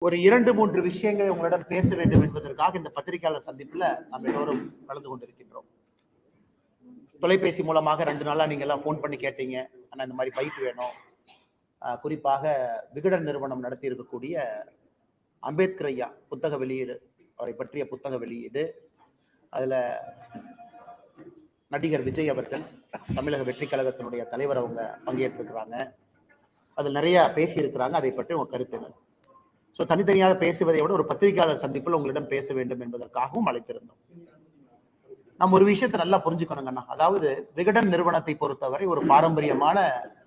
ஒரு 2-3 விஷயங்களை உங்களிடம் பேச வேண்டும் என்பதற்காக இந்த பத்திரிகையாளர் சந்திப்புல நம்ம எல்லோரும் கலந்து கொண்டிருக்கின்றோம். தொலைபேசி மூலமாக 2 நாளா நீங்க எல்லாம் போன் பண்ணி கேட்டீங்க, ஆனா இந்த மாதிரி பைக் வேணும். குறிப்பாக விகடன் நிறுவனம் நடத்தி இருக்கக்கூடிய அம்பேத்கர் ஐயா புத்தக வெளியீடு, அவரை பற்றிய புத்தக வெளியீடு, அதுல நடிகர் விஜய் அவர்கள், தமிழக வெற்றி கழகத்தினுடைய தலைவர் அவங்க பங்கேற்றிருக்கிறாங்க. அதில் நிறைய பேசி இருக்கிறாங்க. அதை பற்றி உங்க கருத்து. ஸோ தனித்தனியாக பேசுவதை விட ஒரு பத்திரிகையாளர் சந்திப்பில் உங்களிடம் பேச வேண்டும் என்பதற்காகவும் அழைத்திருந்தோம். நம்ம ஒரு விஷயத்தை நல்லா புரிஞ்சுக்கணுங்கண்ணா. அதாவது விகடன் நிறுவனத்தை பொறுத்தவரை ஒரு பாரம்பரியமான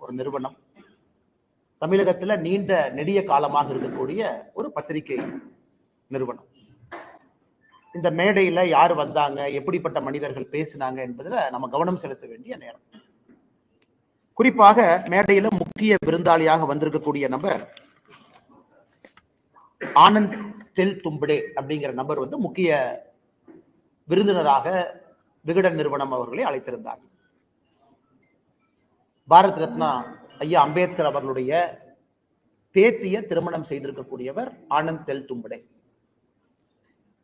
ஒரு நிறுவனம், தமிழகத்துல நீண்ட நெடிய காலமாக இருக்கக்கூடிய ஒரு பத்திரிகை நிறுவனம். இந்த மேடையில யார் வந்தாங்க, எப்படிப்பட்ட மனிதர்கள் பேசினாங்க என்பதுல நம்ம கவனம் செலுத்த வேண்டிய நேரம். குறிப்பாக மேடையில முக்கிய விருந்தாளியாக வந்திருக்கக்கூடிய நபர் ஆனந்த் தெல்தும்படே அப்படிங்கிற நபர் முக்கிய விருந்தினராக விகடன் நிறுவனம் அவர்களை அழைத்திருந்தார். பாரத் ரத்னா ஐயா அம்பேத்கர் அவர்களுடைய பேத்திய திருமணம் செய்திருக்கக்கூடியவர் ஆனந்த் தெல்தும்படே.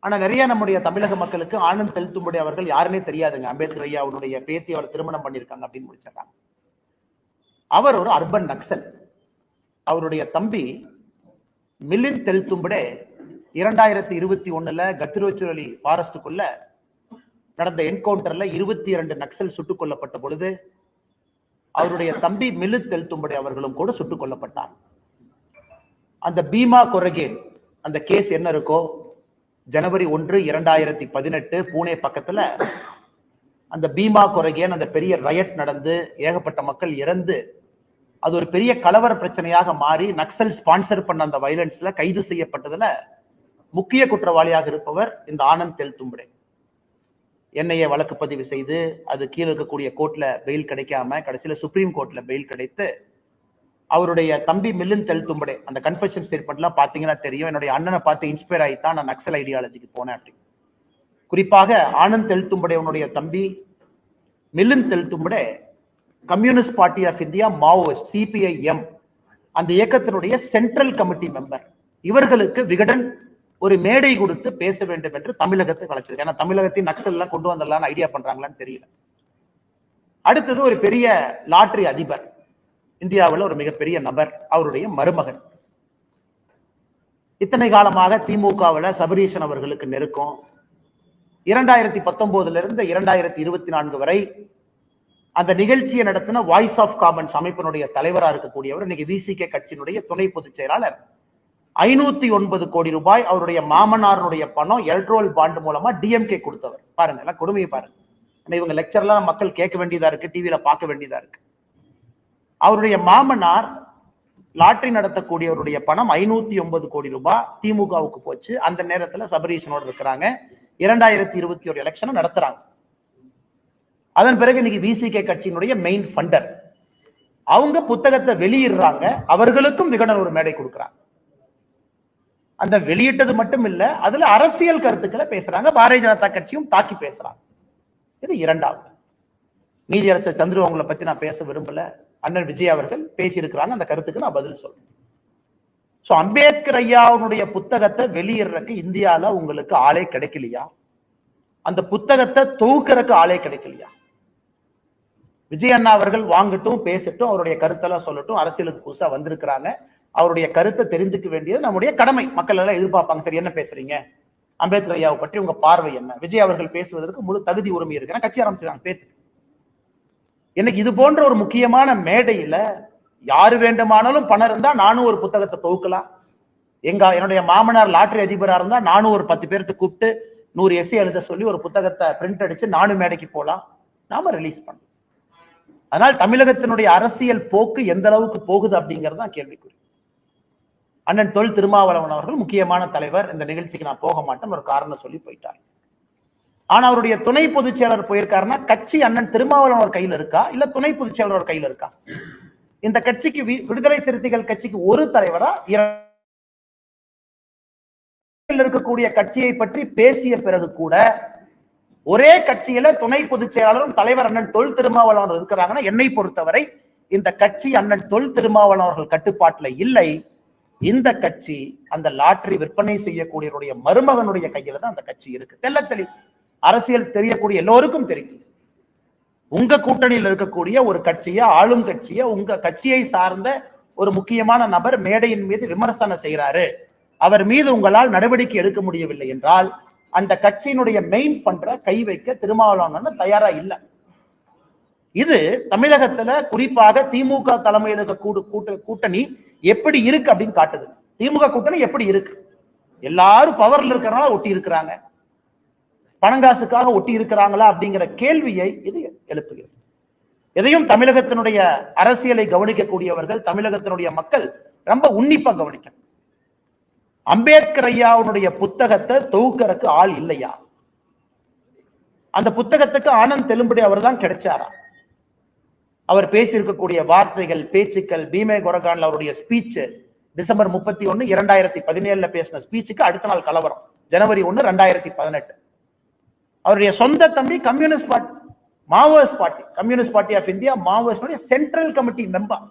ஆனா நிறைய நம்முடைய தமிழக மக்களுக்கு ஆனந்த் தெல்தும்படே அவர்கள் யாருன்னே தெரியாதுங்க. அம்பேத்கர் ஐயா அவருடைய பேத்தி அவர் திருமணம் பண்ணியிருக்காங்க அப்படின்னு முடிச்சிடறாங்க. அவர் ஒரு அர்பன் நக்சல். அவருடைய தம்பி மிலிந்த் தெல்தும்படே 2021 கத்திரோச்சுரலி ஃபாரஸ்டுக்குள்ள நடந்த என்கவுண்டர்ல 22 நக்சல் சுட்டுக் கொல்லப்பட்ட பொழுது அவருடைய தம்பி மிலிந்த் தெல்தும்படே அவர்களும் கூட சுட்டுக் கொல்லப்பட்டார். அந்த பீமா கொரகேன் அந்த கேஸ் என்ன இருக்கோ, ஜனவரி 1, 2018 பூனே பக்கத்துல அந்த பீமா கொரகேன் அந்த பெரிய ரயட் நடந்து ஏகப்பட்ட மக்கள் இறந்து அது ஒரு பெரிய கலவர பிரச்சனையாக மாறி நக்சல் ஸ்பான்சர் பண்ண அந்த வயலன்ஸ்ல கைது செய்யப்பட்டதுல முக்கிய குற்றவாளியாக இருப்பவர் இந்த ஆனந்த் தெல்தும்படே. என்ஐஏ வழக்கு பதிவு செய்து அது கீழே இருக்கக்கூடிய கோர்ட்ல பெயில் கிடைக்காம கடைசியில சுப்ரீம் கோர்ட்ல பெயில் கிடைத்து அவருடைய தம்பி மிலிந்த் தெல்தும்படே அந்த கன்ஃபெஷன் ஸ்டேட்மெண்ட்லாம் பாத்தீங்கன்னா தெரியும், என்னுடைய அண்ணனை பார்த்து இன்ஸ்பயர் ஆகித்தான் நான் நக்சல் ஐடியாலஜிக்கு போனேன் அப்படி. குறிப்பாக ஆனந்த் தெல்தும்படே உன்னுடைய தம்பி Milind Teltumbde communist party of India Maoist CPIM அந்த இயக்கத்தினுடைய சென்ட்ரல் கமிட்டி மெம்பர். இவர்களுக்கு விகடன் ஒரு மேடை கொடுத்து பேச வேண்டும் என்று தமிழகத்தை வளர்ச்சிருக்கு. ஏன்னா தமிழகத்தின் நக்சல் எல்லாம் கொண்டு வந்துடலாம்னு ஐடியா பண்றாங்களான்னு தெரியல. அடுத்தது ஒரு பெரிய லாட்டரி அதிபர், இந்தியாவில் ஒரு மிகப்பெரிய நபர், அவருடைய மருமகன். இத்தனை காலமாக திமுகவில் சபரீஷன் அவர்களுக்கு நெருக்கம். 2019 இருந்து 2024 வரை அந்த நிகழ்ச்சியை நடத்தின வாய்ஸ் ஆஃப் காமன்ஸ் அமைப்பினுடைய தலைவராக இருக்கக்கூடியவர் இன்னைக்கு VCK கட்சியினுடைய துணை பொதுச் செயலாளர். 509 கோடி ரூபாய் அவருடைய மாமனாருடைய பணம் எலக்ட்ரோல் பாண்ட் மூலமா DMK கொடுத்தவர். பாருங்க, எல்லாம் கொடுமையை பாருங்க. இவங்க லெக்சர்லாம் மக்கள் கேட்க வேண்டியதா இருக்கு, டிவியில பார்க்க வேண்டியதா இருக்கு. அவருடைய மாமனார் லாட்டரி நடத்தக்கூடியவருடைய பணம் 509 கோடி ரூபாய் திமுகவுக்கு போச்சு. அந்த நேரத்துல சபரீஷனோட இருக்கிறாங்க. 2021 எலெக்ஷனை நடத்துறாங்க. அதன் பிறகு இன்னைக்கு VCK கட்சியினுடைய மெயின் ஃபண்டர் அவங்க புத்தகத்தை வெளியிடுறாங்க. அவர்களுக்கும் விகடன் ஒரு மேடை கொடுக்கிறாங்க. அந்த வெளியிட்டது மட்டும் இல்ல, அதுல அரசியல் கருத்துக்களை பேசுறாங்க. பாரதிய ஜனதா கட்சியும் தாக்கி பேசுறாங்க. இது இரண்டாவது. நீதியரசர் சந்துரு அவங்களை பத்தி நான் பேச விரும்பல. அண்ணன் விஜய் அவர்கள் பேசியிருக்கிறாங்க, அந்த கருத்துக்கு நான் பதில் சொல்றேன். சோ அம்பேத்கர் ஐயாவுடைய புத்தகத்தை வெளியிடுறதுக்கு இந்தியால உங்களுக்கு ஆளே கிடைக்கலையா? அந்த புத்தகத்தை தொகுக்கிறதுக்கு ஆளே கிடைக்கலையா? விஜய் அண்ணா அவர்கள் வாங்கட்டும், பேசட்டும், அவருடைய கருத்தெல்லாம் சொல்லட்டும். அரசியலுக்கு புதுசா வந்திருக்கிறாங்க, அவருடைய கருத்தை தெரிஞ்சுக்க வேண்டியது நம்முடைய கடமை. மக்கள் எல்லாம் எதிர்பார்ப்பாங்க, சரி என்ன பேசுறீங்க, அம்பேத்கர் ஐயாவை பற்றி உங்க பார்வை என்ன? விஜய் அவர்கள் பேசுவதற்கு முழு தகுதி உரிமை இருக்கு. கட்சி ஆரம்பிச்சிருக்காங்க, பேசு. எனக்கு இது போன்ற ஒரு முக்கியமான மேடையில யாரு வேண்டுமானாலும் பணம் இருந்தா நானும் ஒரு புத்தகத்தை தொகுக்கலாம். என்னுடைய மாமனார் லாட்டரி அதிபரா இருந்தா நானும் ஒரு 10 பேருக்கு கூப்பிட்டு 100 எஸ்ஏ எழுத சொல்லி ஒரு புத்தகத்தை பிரிண்ட் அடிச்சு நானும் மேடைக்கு போலாம், நாம ரிலீஸ் பண்ணலாம். அதனால் தமிழகத்தினுடைய அரசியல் போக்கு எந்த அளவுக்கு போகுது அப்படிங்கிறது தான் கேள்விக்குறி. அண்ணன் தொல் திருமாவளவன் அவர்கள் முக்கியமான தலைவர். இந்த நிகழ்ச்சிக்கு நான் போக மாட்டேன், ஒரு காரணம் சொல்லி போயிட்டார். ஆனா அவருடைய துணை பொதுச் செயலர் போயிருக்காருன்னா கட்சி அண்ணன் திருமாவளவன் ஒரு கையில் இருக்கா, இல்ல துணை பொதுச் செயலர் ஒரு கையில் இருக்கா? இந்த கட்சிக்கு விடுதலை சிறுத்தைகள் கட்சிக்கு ஒரு தலைவரா இருக்கக்கூடிய கட்சியை பற்றி பேசிய பிறகு கூட ஒரே கட்சியில துணை பொதுச் செயலாளரும் தலைவர் அண்ணன் தொல் திருமாவளவன் இருக்கிறாங்கன்னா என்னை பொறுத்தவரை இந்த கட்சி அண்ணன் தொல் திருமாவளவன் அவர்கள் கட்டுப்பாட்டுல இல்லை. இந்த கட்சி அந்த லாட்டரி விற்பனை செய்யக்கூடியவருடைய மருமகனுடைய கையில தான் அந்த கட்சி இருக்கு. தெல்ல தெளிவு அரசியல் தெரியக்கூடிய எல்லோருக்கும் தெரியும். உங்க கூட்டணியில் இருக்கக்கூடிய ஒரு கட்சியை, ஆளும் கட்சியை, உங்க கட்சியை சார்ந்த ஒரு முக்கியமான நபர் மேடையின் மீது விமர்சனம் செய்யறாரு, அவர் மீது உங்களால் நடவடிக்கை எடுக்க முடியவில்லை என்றால் அந்த கட்சியினுடைய மெயின் பண்ற கை வைக்க திருமாவளவன் தயாரா இல்ல. இது தமிழகத்துல குறிப்பாக திமுக தலைமையில் இருக்க கூட்டணி எப்படி இருக்கு அப்படின்னு காட்டுது. திமுக கூட்டணி எப்படி இருக்கு? எல்லாரும் பவர்ல இருக்கிறனால ஒட்டி இருக்கிறாங்க, பணங்காசுக்காக ஒட்டி இருக்கிறாங்களா அப்படிங்கிற கேள்வியை இது எழுப்புகிறது. எதையும் தமிழகத்தினுடைய அரசியலை கவனிக்கக்கூடியவர்கள், தமிழகத்தினுடைய மக்கள் ரொம்ப உன்னிப்பா கவனிக்கணும். அம்பேத்கர் ஐயாவுடைய புத்தகத்தை தொகுக்கறக்கு ஆள் இல்லையா? அந்த புத்தகத்துக்கு ஆனந்த் தெலும்படி அவர் தான் கிடைச்சாரா? அவர் பேசியிருக்கக்கூடிய வார்த்தைகள், பேச்சுக்கள், பீமே கொரகான்ல அவருடைய ஸ்பீச் டிசம்பர் 31, 2017 பேசின ஸ்பீச்சுக்கு அடுத்த நாள் கலவரம், ஜனவரி 1, 2018. அவருடைய சொந்த தம்பி communist party, Maoist party, communist party of India Maoist central committee member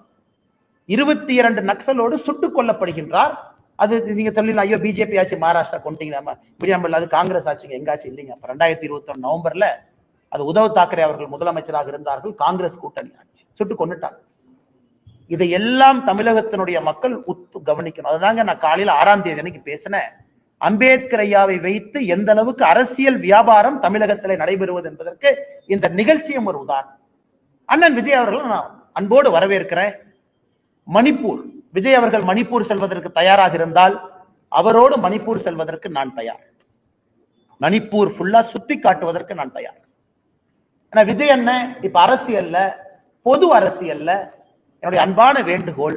22 நக்சலோடு சுட்டுக் கொல்லப்படுகின்றார். அது நீங்க சொல்லலாம், ஐயோ பிஜேபி ஆட்சி மகாராஷ்டிரா கொண்டீங்க, அது காங்கிரஸ் ஆட்சிங்க, எங்க ஆட்சி இல்லைங்க. 2021 நவம்பர்ல அது உத்தவ் தாக்கரே அவர்கள் முதலமைச்சராக இருந்தார்கள், காங்கிரஸ் கூட்டணி ஆட்சி, சுட்டு கொண்டுட்டாங்க. இதையெல்லாம் தமிழகத்தினுடைய மக்கள் உத்து கவனிக்கணும். அதுதாங்க நான் காலையில 6ஆம் தேதி அன்னைக்கு பேசினேன். அம்பேத்கர் ஐயாவை வைத்து எந்த அளவுக்கு அரசியல் வியாபாரம் தமிழகத்தில் நடைபெறுவது என்பதற்கு இந்த நிகழ்ச்சியும் ஒரு உதாரணம். அண்ணன் விஜய் அவர்கள் நான் அன்போடு வரவேற்கிறேன். மணிப்பூர், விஜய் அவர்கள் மணிப்பூர் செல்வதற்கு தயாராக இருந்தால் அவரோடு மணிப்பூர் செல்வதற்கு நான் தயார். மணிப்பூர் ஃபுல்லா சுத்தி காட்டுவதற்கு நான் தயார். ஆனா விஜய் அண்ணன் இப்ப அரசியல்ல, பொது அரசியல்ல என்னுடைய அன்பான வேண்டுகோள்,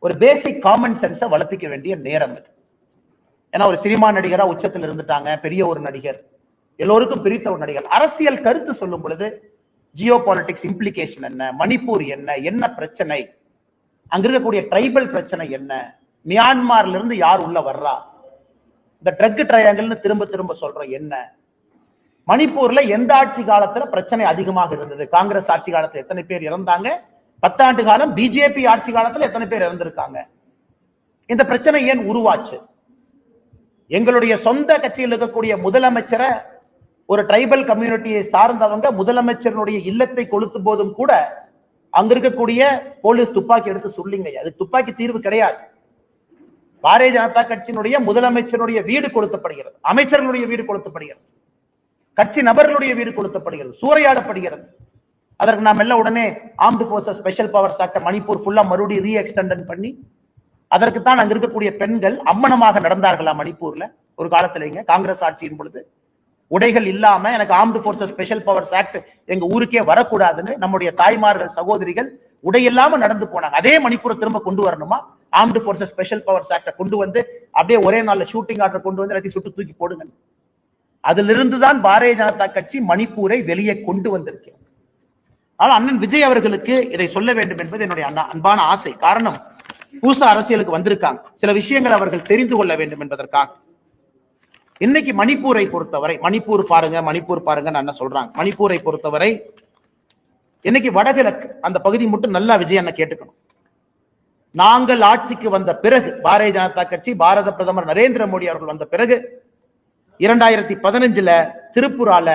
ஒரு பேசிக் காமன் சென்ஸை வளர்த்திக்க வேண்டிய நேரம் இது. ஏன்னா ஒரு சினிமா நடிகரா உச்சத்தில் இருந்துட்டாங்க, பெரிய ஒரு நடிகர், எல்லோருக்கும் பிரித்த ஒரு நடிகர். அரசியல் கருத்து சொல்லும் பொழுது ஜியோ பாலிடிக்ஸ் இம்ப்ளிகேஷன் என்ன, மணிப்பூர் என்ன, என்ன பிரச்சனை, அங்க இருக்கக்கூடிய ட்ரைபல் பிரச்சனை என்ன, மியான்மர்ல இருந்து யார் உள்ள வர்றா, இந்த ட்ரக் ட்ரையாங்கிள்னு திரும்ப திரும்ப சொல்றோம் என்ன, மணிப்பூர்ல எந்த ஆட்சி காலத்துல பிரச்சனை அதிகமாக இருந்தது, காங்கிரஸ் ஆட்சி காலத்துல எத்தனை பேர் இறந்தாங்க, 10 ஆண்டு காலம் பிஜேபி ஆட்சி காலத்துல எத்தனை பேர் இறந்திருக்காங்க, இந்த பிரச்சனை ஏன் உருவாச்சு, எங்களுடைய சொந்த கட்சியில் இருக்கக்கூடிய முதலமைச்சரை ஒரு ட்ரைபல் கம்யூனிட்டியை சார்ந்தவங்க முதலமைச்சருடைய இல்லத்தை கொளுத்து போதும் கூட அங்க இருக்கக்கூடிய போலீஸ் துப்பாக்கி எடுத்து சொல்லிங்க, அது துப்பாக்கி தீர்வு கிடையாது. பாரதிய ஜனதா கட்சியினுடைய முதலமைச்சருடைய வீடு கொளுத்தப்படுகிறது, அமைச்சர்களுடைய வீடு கொளுத்தப்படுகிறது, கட்சி நபர்களுடைய வீடு கொளுத்தப்படுகிறது, சூறையாடப்படுகிறது. அதற்கு நாம் எல்லாம் உடனே armed forces special powers act Manipur ஃபுல்லா மறுபடியும் ரீஎக்ஸ்டெண்ட் பண்ணி, அதற்குத்தான் அங்க இருக்கக்கூடிய பெண்கள் அம்மனமாக நடந்தார்களா மணிப்பூர்ல ஒரு காலத்துல, காங்கிரஸ் ஆட்சியின் பொழுது உடைகள் இல்லாம எனக்கு armed forces special powers act எங்க ஊருக்கே வரக்கூடாதுன்னு நம்முடைய தாய்மார்கள், சகோதரிகள் உடை இல்லாம நடந்து போனாங்க. அதே மணிப்பூரை திரும்ப கொண்டு வரணுமா? Armed forces special powers act கொண்டு வந்து அப்படியே ஒரே நாள்ல ஷூட்டிங் ஆர்டர் கொண்டு வந்து எல்லாத்தையும் சுட்டு தூக்கி போடுங்க. அதிலிருந்துதான் பாரதிய ஜனதா கட்சி மணிப்பூரை வெளியே கொண்டு வந்திருக்கிறது. ஆனால் அண்ணன் விஜய் அவர்களுக்கு இதை சொல்ல வேண்டும் என்பது என்னுடைய அன்பான ஆசை. காரணம், புதுசா அரசியலுக்கு வந்திருக்காங்க, சில விஷயங்கள் அவர்கள் தெரிந்து கொள்ள வேண்டும் என்பதற்காக. இன்னைக்கு மணிப்பூரை பொறுத்தவரை, மணிப்பூர் பாருங்க என்ன சொல்றாங்க, மணிப்பூரை பொறுத்தவரை இன்னைக்கு வடகிழக்கு அந்த பகுதி மட்டும் நல்லா விஜய் அண்ணன் கேட்டுக்கணும். நாங்கள் ஆட்சிக்கு வந்த பிறகு, பாரதிய ஜனதா கட்சி, பாரத பிரதமர் நரேந்திர மோடி அவர்கள் வந்த பிறகு 2015 திருப்புரால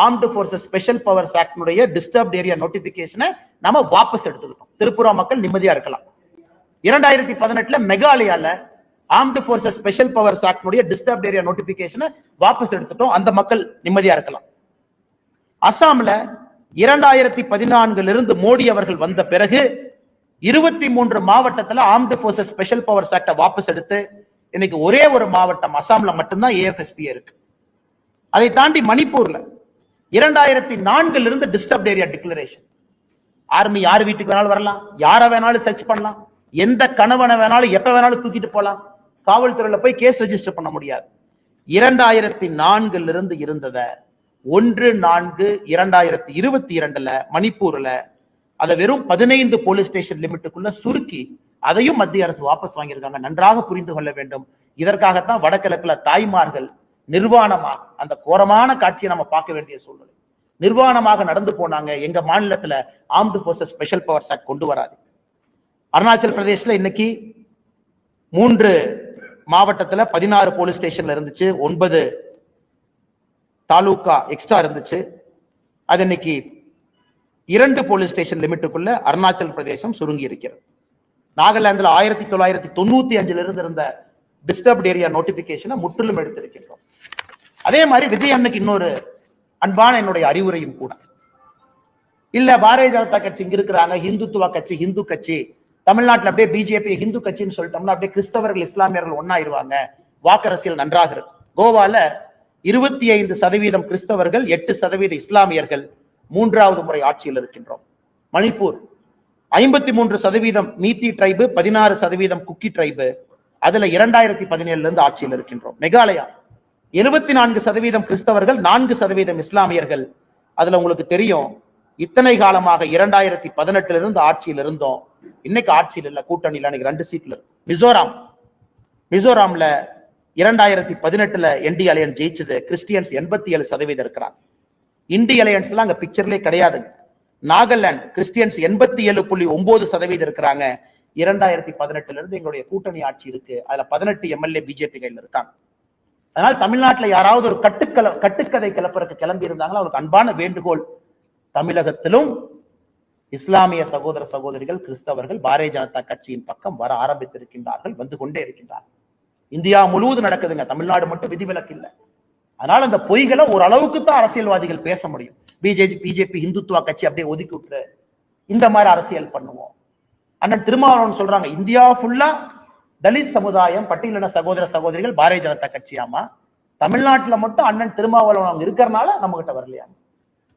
ஆர்ம்டு போர்சஸ் ஸ்பெஷல் பவர்ஸ் ஆக்டுடைய டிஸ்டர்ப்ட் ஏரியா நோட்டிபிகேஷனை நாம வாபஸ் எடுத்துக்கிட்டோம். திருப்புரா மக்கள் நிம்மதியா இருக்கலாம். 2018 மெகாலயால ஆர்ம்டு போர்சஸ் ஸ்பெஷல் பவர்ஸ் ஆக்டுடைய டிஸ்டர்ப்ட் ஏரியா நோட்டிபிகேஷனை வாபஸ் எடுத்துட்டோம், அந்த மக்கள் நிம்மதியா இருக்கலாம். அசாம்ல 2014 இருந்து மோடி அவர்கள் வந்த பிறகு 23 மாவட்டத்துல armed forces special powers act வாபஸ் எடுத்து இன்னைக்கு ஒரே ஒரு மாவட்டம் அசாம்ல மட்டும்தான் ஏஎஃப்எஸ்பி இருக்கு. அதை தாண்டி மணிப்பூர்ல 2004 இருந்து டிஸ்டர்ப்ட் ஏரியா டிக்ளரேஷன். ஆர்மி யார் வீட்டுக்கு வேணாலும் வரலாம், யார வேணாலும் சர்ச் பண்ணலாம், எந்த கணவனை வேணாலும் எப்ப வேணாலும் தூக்கிட்டு போலாம், காவல்துறையில போய் கேஸ் ரெஜிஸ்டர் பண்ண முடியாது. 2004 இருந்து இருந்தத 1/4/2022 மணிப்பூர்ல அதை வெறும் 15 போலீஸ் ஸ்டேஷன் லிமிட்டுக்குள்ள சுருக்கி அதையும் மத்திய அரசு வாபஸ் வாங்கியிருக்காங்க. நன்றாக புரிந்து கொள்ள வேண்டும். இதற்காகத்தான் வடகிழக்குல தாய்மார்கள் நிர்வாணமாக, அந்த கோரமான காட்சியை நம்ம பார்க்க வேண்டிய சூழ்நிலை, நிர்வாணமாக நடந்து போனாங்க. எங்க மாநிலத்துல armed forces special powers act கொண்டு வராது. அருணாச்சல் பிரதேஷ்ல இன்னைக்கு 3 மாவட்டத்துல 16 போலீஸ் ஸ்டேஷன்ல இருந்துச்சு, 9 தாலுகா எக்ஸ்ட்ரா இருந்துச்சு. அது இன்னைக்கு 2 போலீஸ் ஸ்டேஷன் லிமிட்டுக்குள்ள அருணாச்சல் பிரதேசம் சுருங்கி இருக்கிறது. நாகாலாந்துல 1995 இருந்து இருந்த டிஸ்டர்ப்ட் ஏரியா நோட்டிபிகேஷனை முற்றிலும் எடுத்திருக்கின்றோம். அதே மாதிரி விஜய் அண்ணனுக்கு இன்னொரு அன்பான என்னுடைய அறிவுரையும் கூட. இல்ல பாரதிய ஜனதா கட்சி இங்க இருக்கிறாங்க, இந்துத்துவ கட்சி, இந்து கட்சி, தமிழ்நாட்டில் அப்படியே பிஜேபி இந்து கட்சின்னு சொல்லிட்டோம்னா அப்படியே கிறிஸ்தவர்கள் இஸ்லாமியர்கள் ஒன்னாயிருவாங்க, வாக்கரசியல் நன்றாக இருக்கு. கோவால 25% கிறிஸ்தவர்கள், 8% இஸ்லாமியர்கள் 3வது முறை ஆட்சியில் இருக்கின்றோம். மணிப்பூர் 53% மீத்தி டிரைபு, 16% குக்கி டிரைபு, அதுல 2017 இருந்து ஆட்சியில் இருக்கின்றோம். மேகாலயா 74% கிறிஸ்தவர்கள், 4% இஸ்லாமியர்கள். அதுல உங்களுக்கு தெரியும், இத்தனை காலமாக 2018 இருந்து ஆட்சியில் இருந்தோம், இன்னைக்கு ஆட்சியில் இல்ல, கூட்டணியில் அன்னைக்கு 2 சீட்ல. மிசோராம்ல 2018 என்டி அலையன்ஸ் ஜெயிச்சது, கிறிஸ்டியன்ஸ் 87% இருக்கிறாங்க. இண்டி அலையன்ஸ் எல்லாம் அங்க பிக்சர்லயே கிடையாது. நாகாலாந்து கிறிஸ்டியன்ஸ் 87.9% இருக்கிறாங்க. 2018 இருந்து எங்களுடைய கூட்டணி ஆட்சி இருக்கு, அதுல 18 எம்எல்ஏ பிஜேபி கையில் இருக்காங்க. அதனால தமிழ்நாட்டில் யாராவது ஒரு கட்டுக்கதை கிளப்பறதுக்கு கிளம்பி இருந்தாங்களோ அவருக்கு அன்பான வேண்டுகோள், தமிழகத்திலும் இஸ்லாமிய சகோதர சகோதரிகள், கிறிஸ்தவர்கள் பாரதிய ஜனதா கட்சியின் பக்கம் வர ஆரம்பித்திருக்கின்றார்கள், வந்து கொண்டே இருக்கின்றார்கள். இந்தியா முழுவதும் நடக்குதுங்க, தமிழ்நாடு மட்டும் விதிவிலக்கு இல்லை. அதனால அந்த பொய்களை ஓரளவுக்கு தான் அரசியல்வாதிகள் பேச முடியும். பிஜேபி இந்துத்துவ கட்சி அப்படியே ஒதுக்கி விட்டு இந்த மாதிரி அரசியல் பண்ணுவோம். அண்ணன் திருமாவளவன் சொல்றாங்க, இந்தியா ஃபுல்லா தலித் சமுதாயம், பட்டியலின சகோதர சகோதரிகள் பாரதிய ஜனதா கட்சியாமா, தமிழ்நாட்டில் மட்டும் அண்ணன் திருமாவளவன் அவங்க இருக்கிறனால நம்ம கிட்ட வரலையா?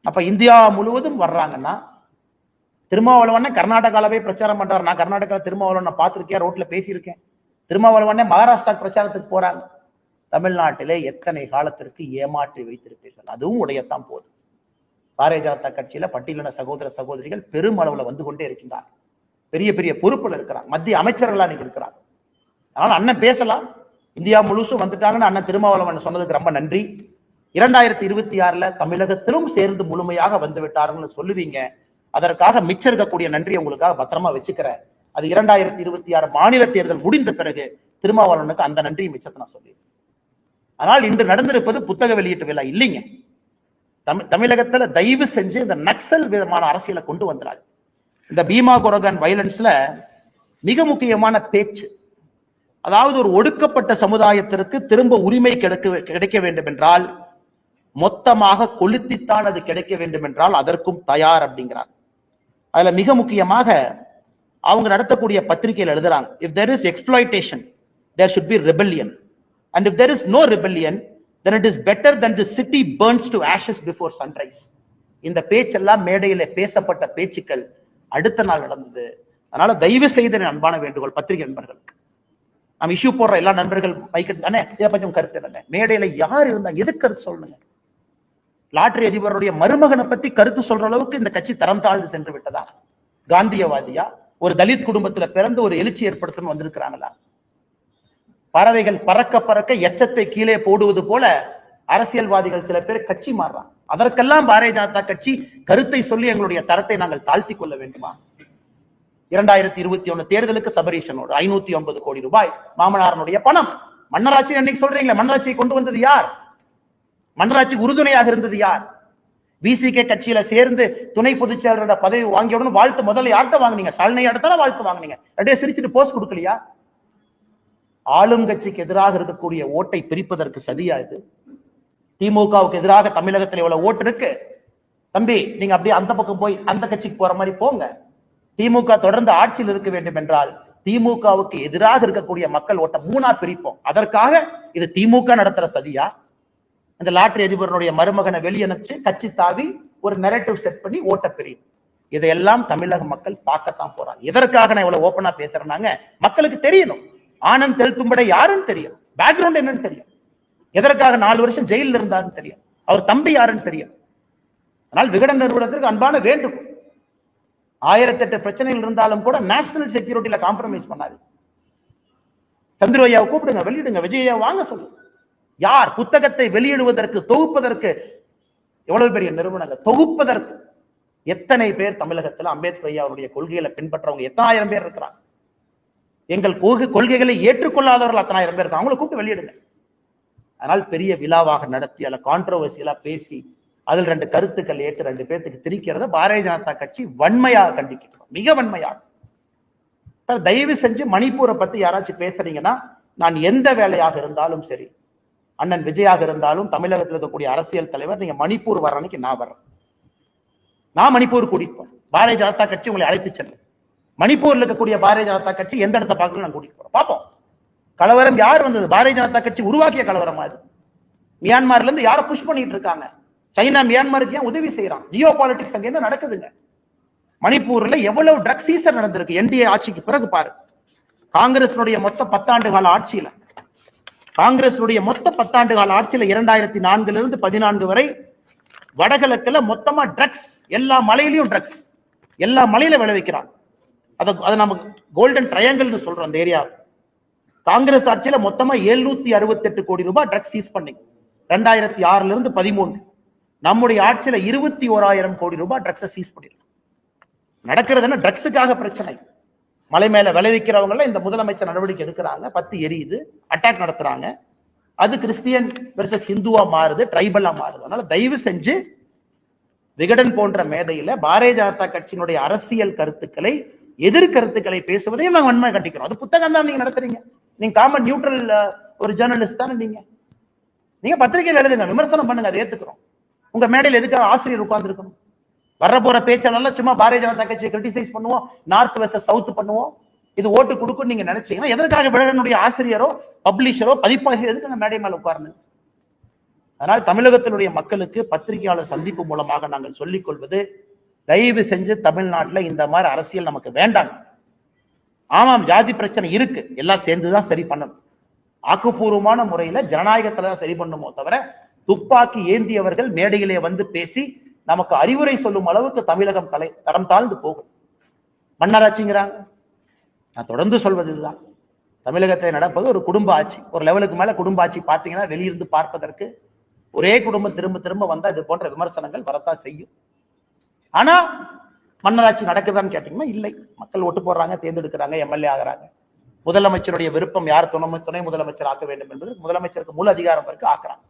அப்ப இந்தியா முழுவதும் வர்றாங்கன்னா திருமாவளவன் கர்நாடகாவே பிரச்சாரம் பண்றாரு. நான் கர்நாடகாவில் திருமாவளவன் பார்த்திருக்கேன், ரோட்ல பேசியிருக்கேன். திருமாவளவன் மகாராஷ்டிரா பிரச்சாரத்துக்கு போறாங்க. தமிழ்நாட்டிலே எத்தனை காலத்திற்கு ஏமாற்றி வைத்திருப்பீர்கள்? அதுவும் உடையத்தான் போகுது. பாரதிய ஜனதா கட்சியில பட்டியலின சகோதர சகோதரிகள் பெரும் அளவுல வந்து கொண்டே இருக்கின்றார், பெரிய பெரிய பொறுப்புல இருக்கிறாங்க, மத்திய அமைச்சர்களா நீங்க இருக்கிறாங்க. அதனால அண்ணன் பேசலாம், இந்தியா முழுசும் வந்துட்டாங்கன்னு அண்ணன் திருமாவளவன் சொன்னதுக்கு ரொம்ப நன்றி. 2026 தமிழகத்திலும் சேர்ந்து முழுமையாக வந்து விட்டார்கள் சொல்லுவீங்க, அதற்காக மிச்சம் இருக்கக்கூடிய நன்றி உங்களுக்காக பத்திரமா வச்சுக்கிறேன். அது 2026 மாநில தேர்தல் முடிந்த பிறகு திருமாவளவனுக்கு அந்த நன்றி மிச்சத்தை நான் சொல்லிடுறேன். ஆனால் இன்று நடந்திருப்பது புத்தக வெளியீட்டு விழா இல்லைங்க. தமிழகத்துல தயவு செஞ்சு இந்த நக்சல் விதமான அரசியலை கொண்டு வந்துறாங்க. இந்த பீமா கொரகன் வயலன்ஸ்ல மிக முக்கியமான பேச்சு, அதாவது ஒரு ஒடுக்கப்பட்ட சமுதாயத்திற்கு திரும்ப உரிமை கிடைக்க வேண்டும் என்றால் மொத்தமாக கொளுத்தித்தான் அது கிடைக்க வேண்டும் என்றால் அதற்கும் தயார் அப்படிங்கிறாங்க. அதுல மிக முக்கியமாக அவங்க நடத்தக்கூடிய பத்திரிகையில் எழுதுறாங்க, if there is exploitation there should be rebellion, and if there is no rebellion then it is better than the city burns to ashes before sunrise. இந்த பேச்செல்லாம் மேடையில பேசப்பட்ட பேச்சுக்கள் அடுத்த நாள் நடந்தது. அதனால தயவு செய்த அன்பான வேண்டுகோள் பத்திரிகை நண்பர்களுக்கு, நம்ம இஷ்யூ போடுற எல்லா நண்பர்கள் தானே இதை பற்றி கருத்து இல்லை, மேடையில யார் இருந்தா எது கருத்து சொல்லுங்க. லாட்டரி அதிபருடைய மருமகனை பத்தி கருத்து சொல்ற அளவுக்கு இந்த கட்சி தரம் தாழ்ந்து சென்று விட்டதா? காந்தியவாதியா? ஒரு தலித் குடும்பத்துல பிறந்து ஒரு எழுச்சி ஏற்படுத்தணும் வந்திருக்கிறாங்களா? பறவைகள் பறக்க பறக்க எச்சத்தை கீழே போடுவது போல அரசியல்வாதிகள் சில பேர் கட்சி மாறுறாங்க. அதற்கெல்லாம் பாரதிய ஜனதா கட்சி கருத்தை சொல்லி எங்களுடைய தரத்தை நாங்கள் தாழ்த்தி கொள்ள வேண்டுமா? 2021 தேர்தலுக்கு சபரீஷனோடு 509 கோடி ரூபாய் மாமனாரனுடைய பணம். மன்னராட்சி அன்னைக்கு சொல்றீங்களே, மன்னராட்சியை கொண்டு வந்தது யார்? மன்னராட்சிக்கு உறுதுணையாக இருந்தது யார்? விசிகே கட்சியில சேர்ந்து துணை பொதுச் செயலரோட பதவி வாங்கிய வாழ்த்து முதல்ல யார்கிட்ட வாங்கினீங்க? ஸ்டாலினை வாழ்த்து வாங்கினீங்க. ரெண்டே சிரிச்சுட்டு போஸ்ட் கொடுக்கலையா? ஆளும் கட்சிக்கு எதிராக இருக்கக்கூடிய ஓட்டை பிரிப்பதற்கு சதியா இது? திமுகவுக்கு எதிராக தமிழகத்தில் எவ்வளவு ஓட்டு இருக்கு தம்பி, நீங்க அப்படியே அந்த பக்கம் போய் அந்த கட்சிக்கு போற மாதிரி போங்க. திமுக தொடர்ந்து ஆட்சியில் இருக்க வேண்டும் என்றால் திமுகவுக்கு எதிராக இருக்கக்கூடிய மக்கள் ஓட்ட 3ஆ பிரிப்போம். அதற்காக இது திமுக நடத்துற சதியா? அந்த லாட்டரி அதிபருடைய மருமகனை வெளியனுப்பிச்சு கட்சி தாவி ஒரு நெரேட்டிவ் செட் பண்ணி ஓட்ட பிரியும். இதையெல்லாம் தமிழக மக்கள் பார்க்கத்தான் போறாங்க. எதற்காக நான் இவ்வளவு ஓப்பனா பேசுறேன்னாங்க, மக்களுக்கு தெரியணும் ஆனந்த் தெல்தும்படை யாருன்னு தெரியும், பேக்ரவுண்ட் என்னன்னு தெரியும், எதற்காக 4 வருஷம் ஜெயிலில் இருந்தாருன்னு தெரியும், அவர் தம்பி யாருன்னு தெரியும். அதனால் விகடன் நிறுவனத்திற்கு அன்பான வேண்டுகோள், 1008 பிரச்சனைகள் இருந்தாலும் கூட நேஷனல் செக்யூரிட்டியில காம்ப்ரமைஸ் பண்ணாது. சந்திரவையாவை கூப்பிடுங்க, வெளியிடுங்க, விஜயா வாங்க சொல்லுங்க. யார் புத்தகத்தை வெளியிடுவதற்கு தொகுப்பதற்கு எவ்வளவு பெரிய நிறுவனங்கள், தொகுப்பதற்கு எத்தனை பேர் தமிழகத்தில் அம்பேத்கர் ஐயா அவருடைய கொள்கைகளை பின்பற்றவங்க எத்தனாயிரம் பேர் இருக்கிறாங்க. எங்கள் கொள்கைகளை ஏற்றுக்கொள்ளாதவர்கள் 10,000 பேர் இருக்காங்க, அவங்களை கூப்பிட்டு வெளியிடுங்க. அதனால் பெரிய விழாவாக நடத்தி அல்ல கான்ட்ரோவர்சியலா பேசி அதில் 2 கருத்துக்கள் ஏற்று 2 பேர்த்துக்கு திரிக்கிறத பாரதிய ஜனதா கட்சி வன்மையாக கண்டிக்கிறோம், மிக வன்மையாக. தயவு செஞ்சு மணிப்பூரை பத்தி யாராச்சும் பேசுறீங்கன்னா, நான் எந்த வேலையாக இருந்தாலும் சரி, அண்ணன் விஜயாக இருந்தாலும் தமிழகத்தில் இருக்கக்கூடிய அரசியல் தலைவர், நீங்க மணிப்பூர் வர அன்னைக்கு நான் வர்றேன், நான் மணிப்பூர் கூட்டிட்டு பாரதிய ஜனதா கட்சி உங்களை அழைத்து செல்லும். மணிப்பூர்ல இருக்கக்கூடிய பாரதிய ஜனதா கட்சி எந்த இடத்த பார்க்கணும் நான் கூட்டிட்டு போறேன், பார்ப்போம். கலவரம் யார் வந்தது? பாரதிய ஜனதா கட்சி உருவாக்கிய கலவரமா இது? மியான்மர்ல இருந்து யாரை புஷ் பண்ணிட்டு இருக்காங்க? சைனா மியான்மருக்கு ஏன் உதவி செய்யறான்? ஜியோ பாலிடிக்ஸ் அங்க என்ன நடக்குதுங்க? மணிப்பூர்ல எவ்வளவு ட்ரக் சீசர் நடந்திருக்கு என்டிஏ ஆட்சிக்கு பிறகு பாரு. காங்கிரஸுடைய மொத்த 10 ஆண்டு கால ஆட்சியில, காங்கிரஸுடைய மொத்த 10 ஆண்டு கால ஆட்சியில 2004 இருந்து 14 வரை வடகிழக்குல மொத்தமா ட்ரக்ஸ், எல்லா மலையிலையும் ட்ரக்ஸ், எல்லா மலையில விளைவிக்கிறாங்க. அதை நம்ம கோல்டன் ட்ரையாங்கிள் சொல்றோம். அந்த ஏரியா காங்கிரஸ் ஆட்சியில மொத்தமா 768 கோடி ரூபாய் ட்ரக்ஸ் சீஸ் பண்ணி 2006 இருந்து 13. நம்முடைய ஆட்சியில 21,000 கோடி ரூபாய் ட்ரக்ஸை சீஸ் பண்ணிருக்கோம். நடக்கிறதுன்னா ட்ரக்ஸுக்காக பிரச்சனை. மலை மேல விளைவிக்கிறவங்கள இந்த முதலமைச்சர் நடவடிக்கை எடுக்கிறாங்க, 10 எரியுது, அட்டாக் நடத்துறாங்க. அது கிறிஸ்டியன் வெர்சஸ் ஹிந்துவா மாறுது, ட்ரைபலா மாறுது. அதனால தயவு செஞ்சு விகடன் போன்ற மேடையில பாரதிய ஜனதா கட்சியினுடைய அரசியல் கருத்துக்களை, எதிர்கருத்துக்களை பேசுவதையும் நாங்க வன்மை கட்டிக்கிறோம். அது புத்தகம் தான் நீங்க நடத்துறீங்க. நீங்க காமன் நியூட்ரல் ஒரு ஜேர்னலிஸ்ட் தானே நீங்க பத்திரிகையில் எழுதுங்க, விமர்சனம் பண்ணுங்க, அதை ஏத்துக்கிறோம். உங்க மேடையில் எதுக்காக ஆசிரியர் உட்கார்ந்து இருக்கணும்? வர்ற போற பேச்சாளர்ல சும்மா பாரதிய ஜனதா கட்சியை கிரிட்டிசைஸ் பண்ணுவோம், நார்த் வெஸ்ட் சவுத் பண்ணுவோம், இது ஓட்டு கொடுக்கும் நீங்க நினைச்சீங்கன்னா எதற்காக விகடனுடைய ஆசிரியரோ பப்ளிஷரோ பதிப்பாசிரியர் எதுக்கு அந்த மேடை மேல உட்கார்ந்து? அதனால் தமிழகத்தினுடைய மக்களுக்கு பத்திரிகையாளர் சந்திப்பு மூலமாக நாங்கள் சொல்லிக் கொள்வது, தயவு செஞ்சு தமிழ்நாட்டில் இந்த மாதிரி அரசியல் நமக்கு வேண்டாம். ஆமாம், ஜாதி பிரச்சனை இருக்கு, எல்லாம் சேர்ந்துதான் சரி பண்ணணும். ஆக்கப்பூர்வமான முறையில ஜனநாயகத்துல சரி பண்ணுமோ தவிர துப்பாக்கி ஏந்தியவர்கள் மேடையிலே வந்து பேசி நமக்கு அறிவுரை சொல்லும் அளவுக்கு தமிழகம் தரம் தாழ்ந்து போகும். மன்னராட்சிங்கிறாங்க. நான் தொடர்ந்து சொல்வது இதுதான். தமிழகத்தில் நடப்பது ஒரு குடும்ப ஆட்சி. ஒரு லெவலுக்கு மேல குடும்ப ஆட்சி பார்த்தீங்கன்னா வெளியிருந்து பார்ப்பதற்கு ஒரே குடும்பம் திரும்ப திரும்ப வந்தா இது போன்ற விமர்சனங்கள் வரத்தான் செய்யும். ஆனா மன்னராட்சி நடக்குதான்னு கேட்டீங்கன்னா இல்லை. மக்கள் ஓட்டு போடுறாங்க, தேர்ந்தெடுக்கிறாங்க, எம்எல்ஏ ஆகிறாங்க. முதலமைச்சருடைய விருப்பம் யார் துணை முதலமைச்சர் ஆக்க வேண்டும் என்பது முதலமைச்சருக்கு முழு அதிகாரம் இருக்கு, ஆக்குறாங்க.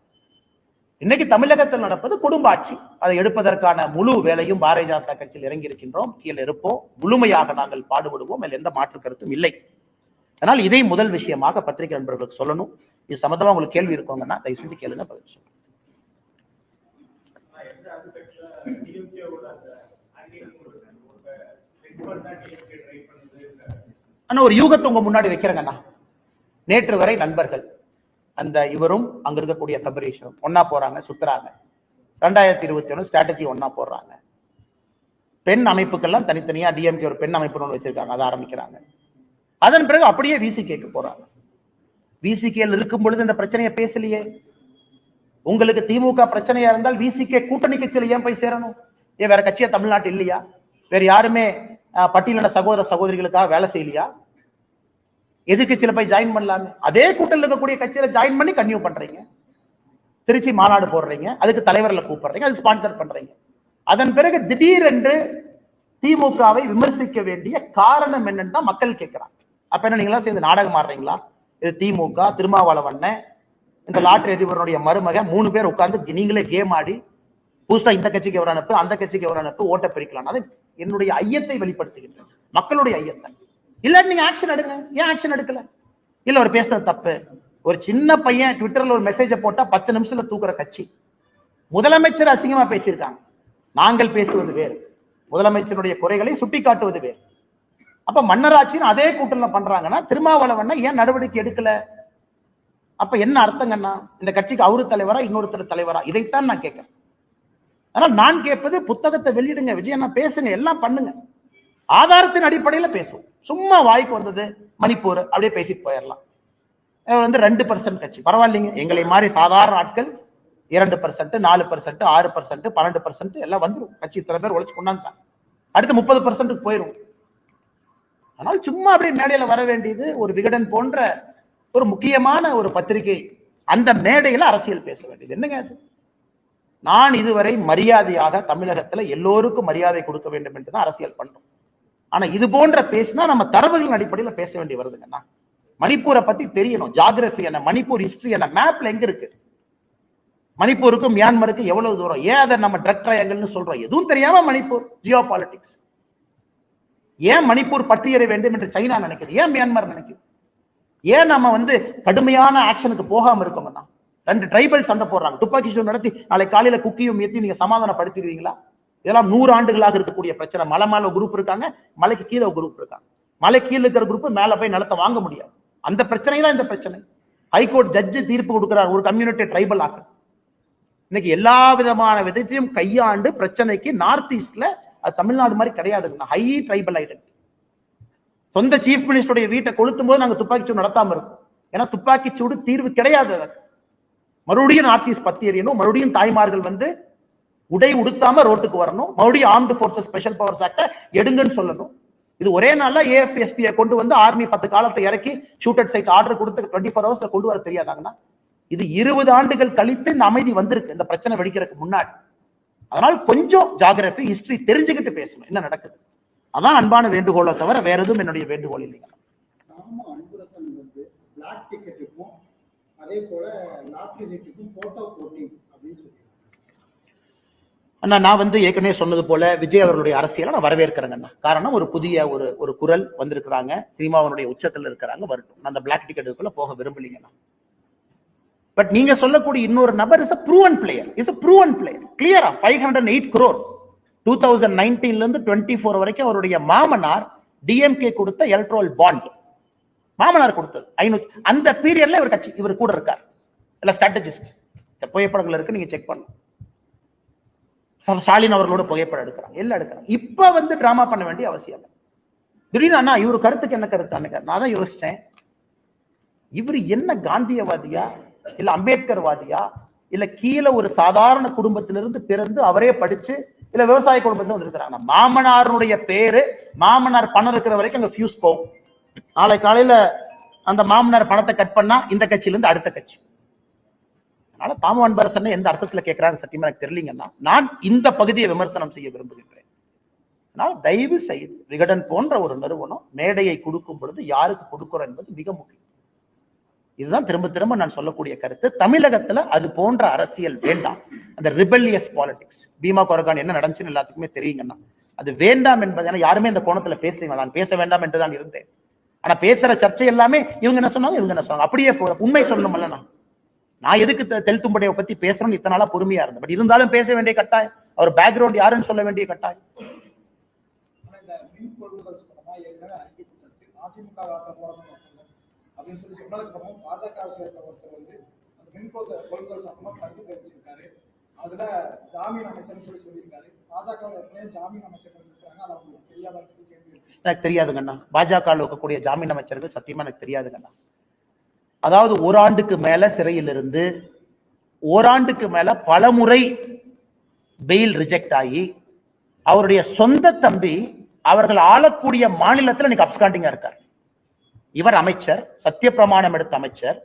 இன்னைக்கு தமிழகத்தில் நடப்பது குடும்ப ஆட்சி. அதை எடுப்பதற்கான முழு வேலையும் பாரதிய ஜனதா கட்சியில் இறங்கி இருக்கின்றோம், கீழே இருப்போம், முழுமையாக நாங்கள் பாடுபடுவோம், அதில் எந்த மாற்று கருத்தும் இல்லை. அதனால் இதை முதல் விஷயமாக பத்திரிகை நண்பர்களுக்கு சொல்லணும். இது சம்பந்தமா உங்களுக்கு கேள்வி இருக்கோங்கன்னா தயவு செஞ்சு கேளுங்க, பதில் சொல்லுங்க. ஆனா ஒரு யூகத்தை உங்க முன்னாடி வைக்கிறேங்கண்ணா. நேற்று வரை நண்பர்கள் அந்த இவரும் அங்க இருக்கக்கூடிய தபரீஷரும் ஒன்னா போறாங்க, சுத்துறாங்க. 2021 ஸ்ட்ராட்டஜி ஒன்னா போடுறாங்க. பெண் அமைப்புக்கெல்லாம் தனித்தனியா டிஎம்கே ஒரு பெண் அமைப்பு ஒன்று வச்சிருக்காங்க, அதை ஆரம்பிக்கிறாங்க. அதன் பிறகு அப்படியே விசிகேக்கு போறாங்க. விசிகேல இருக்கும் பொழுது இந்த பிரச்சனையை பேசலையே. உங்களுக்கு திமுக பிரச்சனையா இருந்தால் விசிகே கூட்டணி கட்சியில ஏன் போய் சேரணும்? ஏன் வேற கட்சியா தமிழ்நாட்டு இல்லையா? வேற யாருமே பட்டியலின சகோதர சகோதரிகளுக்காக வேலை செய்யலையா? எதிர்கட்சியில போய் ஜாயின் பண்ணலாமே. அதே கூட்டத்தில் இருக்கக்கூடிய கட்சியில ஜாயின் பண்ணி கன்டினியூ பண்றீங்க. திருச்சி மாநாடு போடுறீங்க, அதுக்கு தலைவர்களை கூப்பிடுறீங்க, அது ஸ்பான்சர் பண்றீங்க. அதன் பிறகு திடீரென்று திமுகவை விமர்சிக்க வேண்டிய காரணம் என்னன்னு தான் மக்கள் கேட்கிறாங்க. அப்ப என்ன நீங்களா சேர்ந்து நாடகம் ஆடுறீங்களா? இது திமுக, திருமாவளவன், இந்த லாட்டரி அதிபருடைய மருமக 3 பேர் உட்கார்ந்து நீங்களே கேம் ஆடி புதுசா இந்த கட்சிக்கு எவர அனுப்பு, அந்த கட்சிக்கு எவர அனுப்பு, ஓட்ட பிரிக்கலாம். அது என்னுடைய ஐயத்தை வெளிப்படுத்துகின்றேன், மக்களுடைய ஐயத்தை. இல்ல நீங்க ஆக்ஷன் எடுங்க. ஏன் ஆக்ஷன் எடுக்கல? இல்ல ஒரு பேசுறது தப்பு. ஒரு சின்ன பையன் ட்விட்டர்ல ஒரு மெசேஜை போட்டா 10 நிமிஷத்துல தூக்குற கட்சி. முதலமைச்சர் அசிங்கமா பேசியிருக்காங்க, நாங்கள் பேசுவது வேறு, முதலமைச்சருடைய குறைகளை சுட்டி காட்டுவது வேறு. அப்ப மன்னராட்சின்னு அதே கூட்டணில பண்றாங்கன்னா திருமாவளவன் ஏன் நடவடிக்கை எடுக்கல? அப்ப என்ன அர்த்தங்கன்னா இந்த கட்சிக்கு அவரு தலைவரா இன்னொருத்தர் தலைவரா? இதைத்தான் நான் கேட்கிறேன். ஆனால் நான் கேட்பது புத்தகத்தை வெளியிடுங்க, விஜயண்ணா பேசுங்க, எல்லாம் பண்ணுங்க, ஆதாரத்தின் அடிப்படையில் பேசுவோம். சும்மா வாய்க்கு வந்தது மணிப்பூர் அப்படியே பேசிட்டு போயிடலாம். 2% கட்சி பரவாயில்லைங்க. எங்களை மாதிரி சாதாரண ஆட்கள் 2%, 4%, 6%, 12% எல்லாம் வந்துடும். கட்சி இத்தனை பேர் உழைச்சு கொண்டாந்துட்டாங்க. அடுத்து 30% போயிடும். ஆனால் சும்மா அப்படியே மேடையில வர வேண்டியது ஒரு விகடன் போன்ற ஒரு முக்கியமான ஒரு பத்திரிகை, அந்த மேடையில அரசியல் பேச வேண்டியது என்னங்க அது? நான் இதுவரை மரியாதையாக தமிழகத்துல எல்லோருக்கும் மரியாதை கொடுக்க வேண்டும் என்றுதான் அரசியல் பண்றோம். ஆனா இது போன்ற பேசினா நம்ம தரவுகளின் அடிப்படையில் பேச வேண்டி வருதுங்கண்ணா. மணிப்பூரை பத்தி தெரியணும், ஜியோகிராபி என்ன, மணிப்பூர் ஹிஸ்டரி என்ன, மேப்ல எங்க இருக்கு, மணிப்பூருக்கும் மியான்மருக்கு எவ்வளவு தூரம், ஏன் அதை நம்ம ட்ரக் ட்ரையாங்கிள்னு சொல்றோம், எதுவும் தெரியாம மணிப்பூர் ஜியோ பாலிடிக்ஸ். ஏன் மணிப்பூர் பற்றியற வேண்டும் என்று சைனா நினைக்குது, ஏன் மியான்மர் நினைக்குது, ஏன் நம்ம கடுமையான ஆக்ஷனுக்கு போகாம இருக்கோம்னா? 2 ட்ரைபல் சண்டை போடுறாங்க, துப்பாக்கி சூடு நடத்தி நாளை காலையில குக்கியும் ஏத்தி நீங்க சமாதானப்படுத்திடுவீங்களா? இதெல்லாம் 100 ஆண்டுகளாக இருக்கக்கூடிய பிரச்சனை. மலை மேல குரூப் இருக்காங்க, மலைக்கு கீழே குரூப் இருக்காங்க. மலை கீழே இருக்கிற குரூப் மேல போய் நிலத்தை வாங்க முடியாது. அந்த பிரச்சனை தான் இந்த பிரச்சனை. ஹைகோர்ட் ஜட்ஜு தீர்ப்பு கொடுக்கிறார், ஒரு கம்யூனிட்டி ட்ரைபல் ஆக்க. இன்னைக்கு எல்லா விதமான விதத்தையும் கையாண்டு பிரச்சனைக்கு நார்த் ஈஸ்ட்ல அது தமிழ்நாடு மாதிரி கிடையாதுங்க. High tribal identity. சொந்த சீஃப் மினிஸ்டருடைய வீட்டை கொளுத்தும் போது நாங்க துப்பாக்கி சூடு நடத்தாம இருக்கோம். ஏன்னா துப்பாக்கி சூடு தீர்வு கிடையாது. மறுபடியும் நார்த் ஈஸ்ட் பத்தி எறியணும், மறுபடியும் தாய்மார்கள் உடை உடுத்தாம ரோட்டுக்கு வரணும், மறுபடியும் ஆர்ம்டு போர்சஸ் ஸ்பெஷல் பவர்ஸ் ஆக்ட எடுங்கன்னு சொல்லணும். இது ஒரே நாள்ல ஏஎஃப்பிஎஸ்பியை கொண்டு ஆர்மி 10 காலத்தை இறக்கி ஷூட்டட் சைட் ஆர்டர் கொடுத்து 24 ஹவர்ஸ்ல கொண்டு வர தெரியாதாங்கன்னா? இது 20 ஆண்டுகள் கழித்து இந்த அமைதி வந்திருக்கு, இந்த பிரச்சனை வெடிக்கிறதுக்கு முன்னாடி. அதனால் கொஞ்சம் ஜியோகிராபி ஹிஸ்டரி தெரிஞ்சுக்கிட்டு பேசணும் என்ன நடக்குது. அதான் அன்பான வேண்டுகோளை தவிர வேற எதுவும் என்னுடைய வேண்டுகோள் இல்லைங்க. அண்ணா நான் ஏற்கனவே சொன்னது போல விஜய் அவர்களுடைய அரசியலை நான் வரவேற்கிறேங்கண்ணா. காரணம் ஒரு புதிய ஒரு குரல் வந்திருக்கிறாங்க, சினிமாவனுடைய உச்சத்தில் இருக்கிறாங்க, வரட்டும். நான் அந்த பிளாக் டிக்கெட்டுக்குள்ள போக விரும்பலீங்கண்ணா. பட் நீங்க சொல்லக்கூடிய இன்னொரு நபர் இஸ் a proven player, கிளியரா 508 crore 2019 இருந்து 24 வரைக்கும் அவருடைய மாமனார் டிஎம்கே கொடுத்த எலக்ட்ரல் பாண்ட், மாமனார் கொடுத்தது 500. அந்த பீரியட்ல இவர் கூட இருக்கார், இல்ல ஸ்ட்ராட்டஜிஸ்ட். புகைப்படங்கள் இருக்கு, நீங்க செக் பண்ணலாம். ஸ்டாலின் அவர்களோட புகைப்படம் எடுக்கிறாங்க, எல்லாம் எடுக்கிறாங்க. இப்ப டிராமா பண்ண வேண்டிய அவசியம் இல்லை. திடீர்னு அண்ணா இவரு கருத்துக்கு என்ன கருத்து? நான் தான் யோசிச்சேன், இவரு என்ன காந்தியவாதியா இல்ல அம்பேத்கர் வாதியா இல்ல கீழே ஒரு சாதாரண குடும்பத்திலிருந்து பிறந்து அவரே படிச்சு இல்ல விவசாய குடும்பத்துல வந்திருக்கிறாங்க. மாமனாருடைய பேரு, மாமனார் பணம் இருக்கிற வரைக்கும் அங்க ஃபியூஸ் போகும். நாளை காலையில அந்த மாமனார் பணத்தை கட் பண்ணா இந்த கட்சியில இருந்து அடுத்த கட்சி. அதனால தாமு அன்பரசன் எந்த அர்த்தத்துல கேட்கிறாங்க சத்தியமா எனக்கு தெரியலீங்கன்னா, நான் இந்த பகுதியை விமர்சனம் செய்ய விரும்புகின்றேன். அதனால தயவு செய்து விகடன் போன்ற ஒரு நிறுவனம் மேடையை கொடுக்கும் பொழுது யாருக்கு கொடுக்கிறோம் என்பது மிக முக்கியம். இதுதான் திரும்ப திரும்ப நான் சொல்லக்கூடிய கருத்து. தமிழகத்துல அது போன்ற அரசியல் வேண்டாம். அந்த ரிபல்லியஸ் பாலிடிக்ஸ், பீமா கொரகான் என்ன நடந்துச்சுன்னு எல்லாத்துக்குமே தெரியுங்கன்னா, அது வேண்டாம் என்பது யாருமே இந்த கோணத்துல பேசுறீங்க. நான் பேச வேண்டாம் என்றுதான் இருந்தேன். ஆனா பேசுற சர்ச்சை எல்லாமே இவங்க என்ன சொன்னாங்க, இவங்க என்ன சொன்னாங்க, அப்படியே உண்மை சொல்லணும்ல. நான் எதுக்கு தெல்தும்படையை பத்தி பேசுறேன்னு இத்தனை நாளா பொறுமையா இருந்தேன். பட் இருந்தாலும் பேச வேண்டிய கட்டாயம், அவர் பேக்ரவுண்ட் யாருன்னு சொல்ல வேண்டிய கட்டாயம். எனக்கு தெரியாதுங்கண்ணா, பாஜக இருக்கக்கூடிய ஜாமீன் அமைச்சர்கள் சத்தியமா எனக்கு தெரியாதுங்கண்ணா. அதாவது ஓராண்டுக்கு மேல சிறையில் இருந்து ஓராண்டுக்கு மேல பல முறை பெயில் ரிஜெக்ட் ஆகி அவருடைய சொந்த தம்பி அவர்கள் ஆளக்கூடிய மாநிலத்தில் இன்னைக்கு அப்ஸ்காண்டிங்கா இருக்கார். இவர் அமைச்சர், சத்திய பிரமாணம் எடுத்த அமைச்சர்.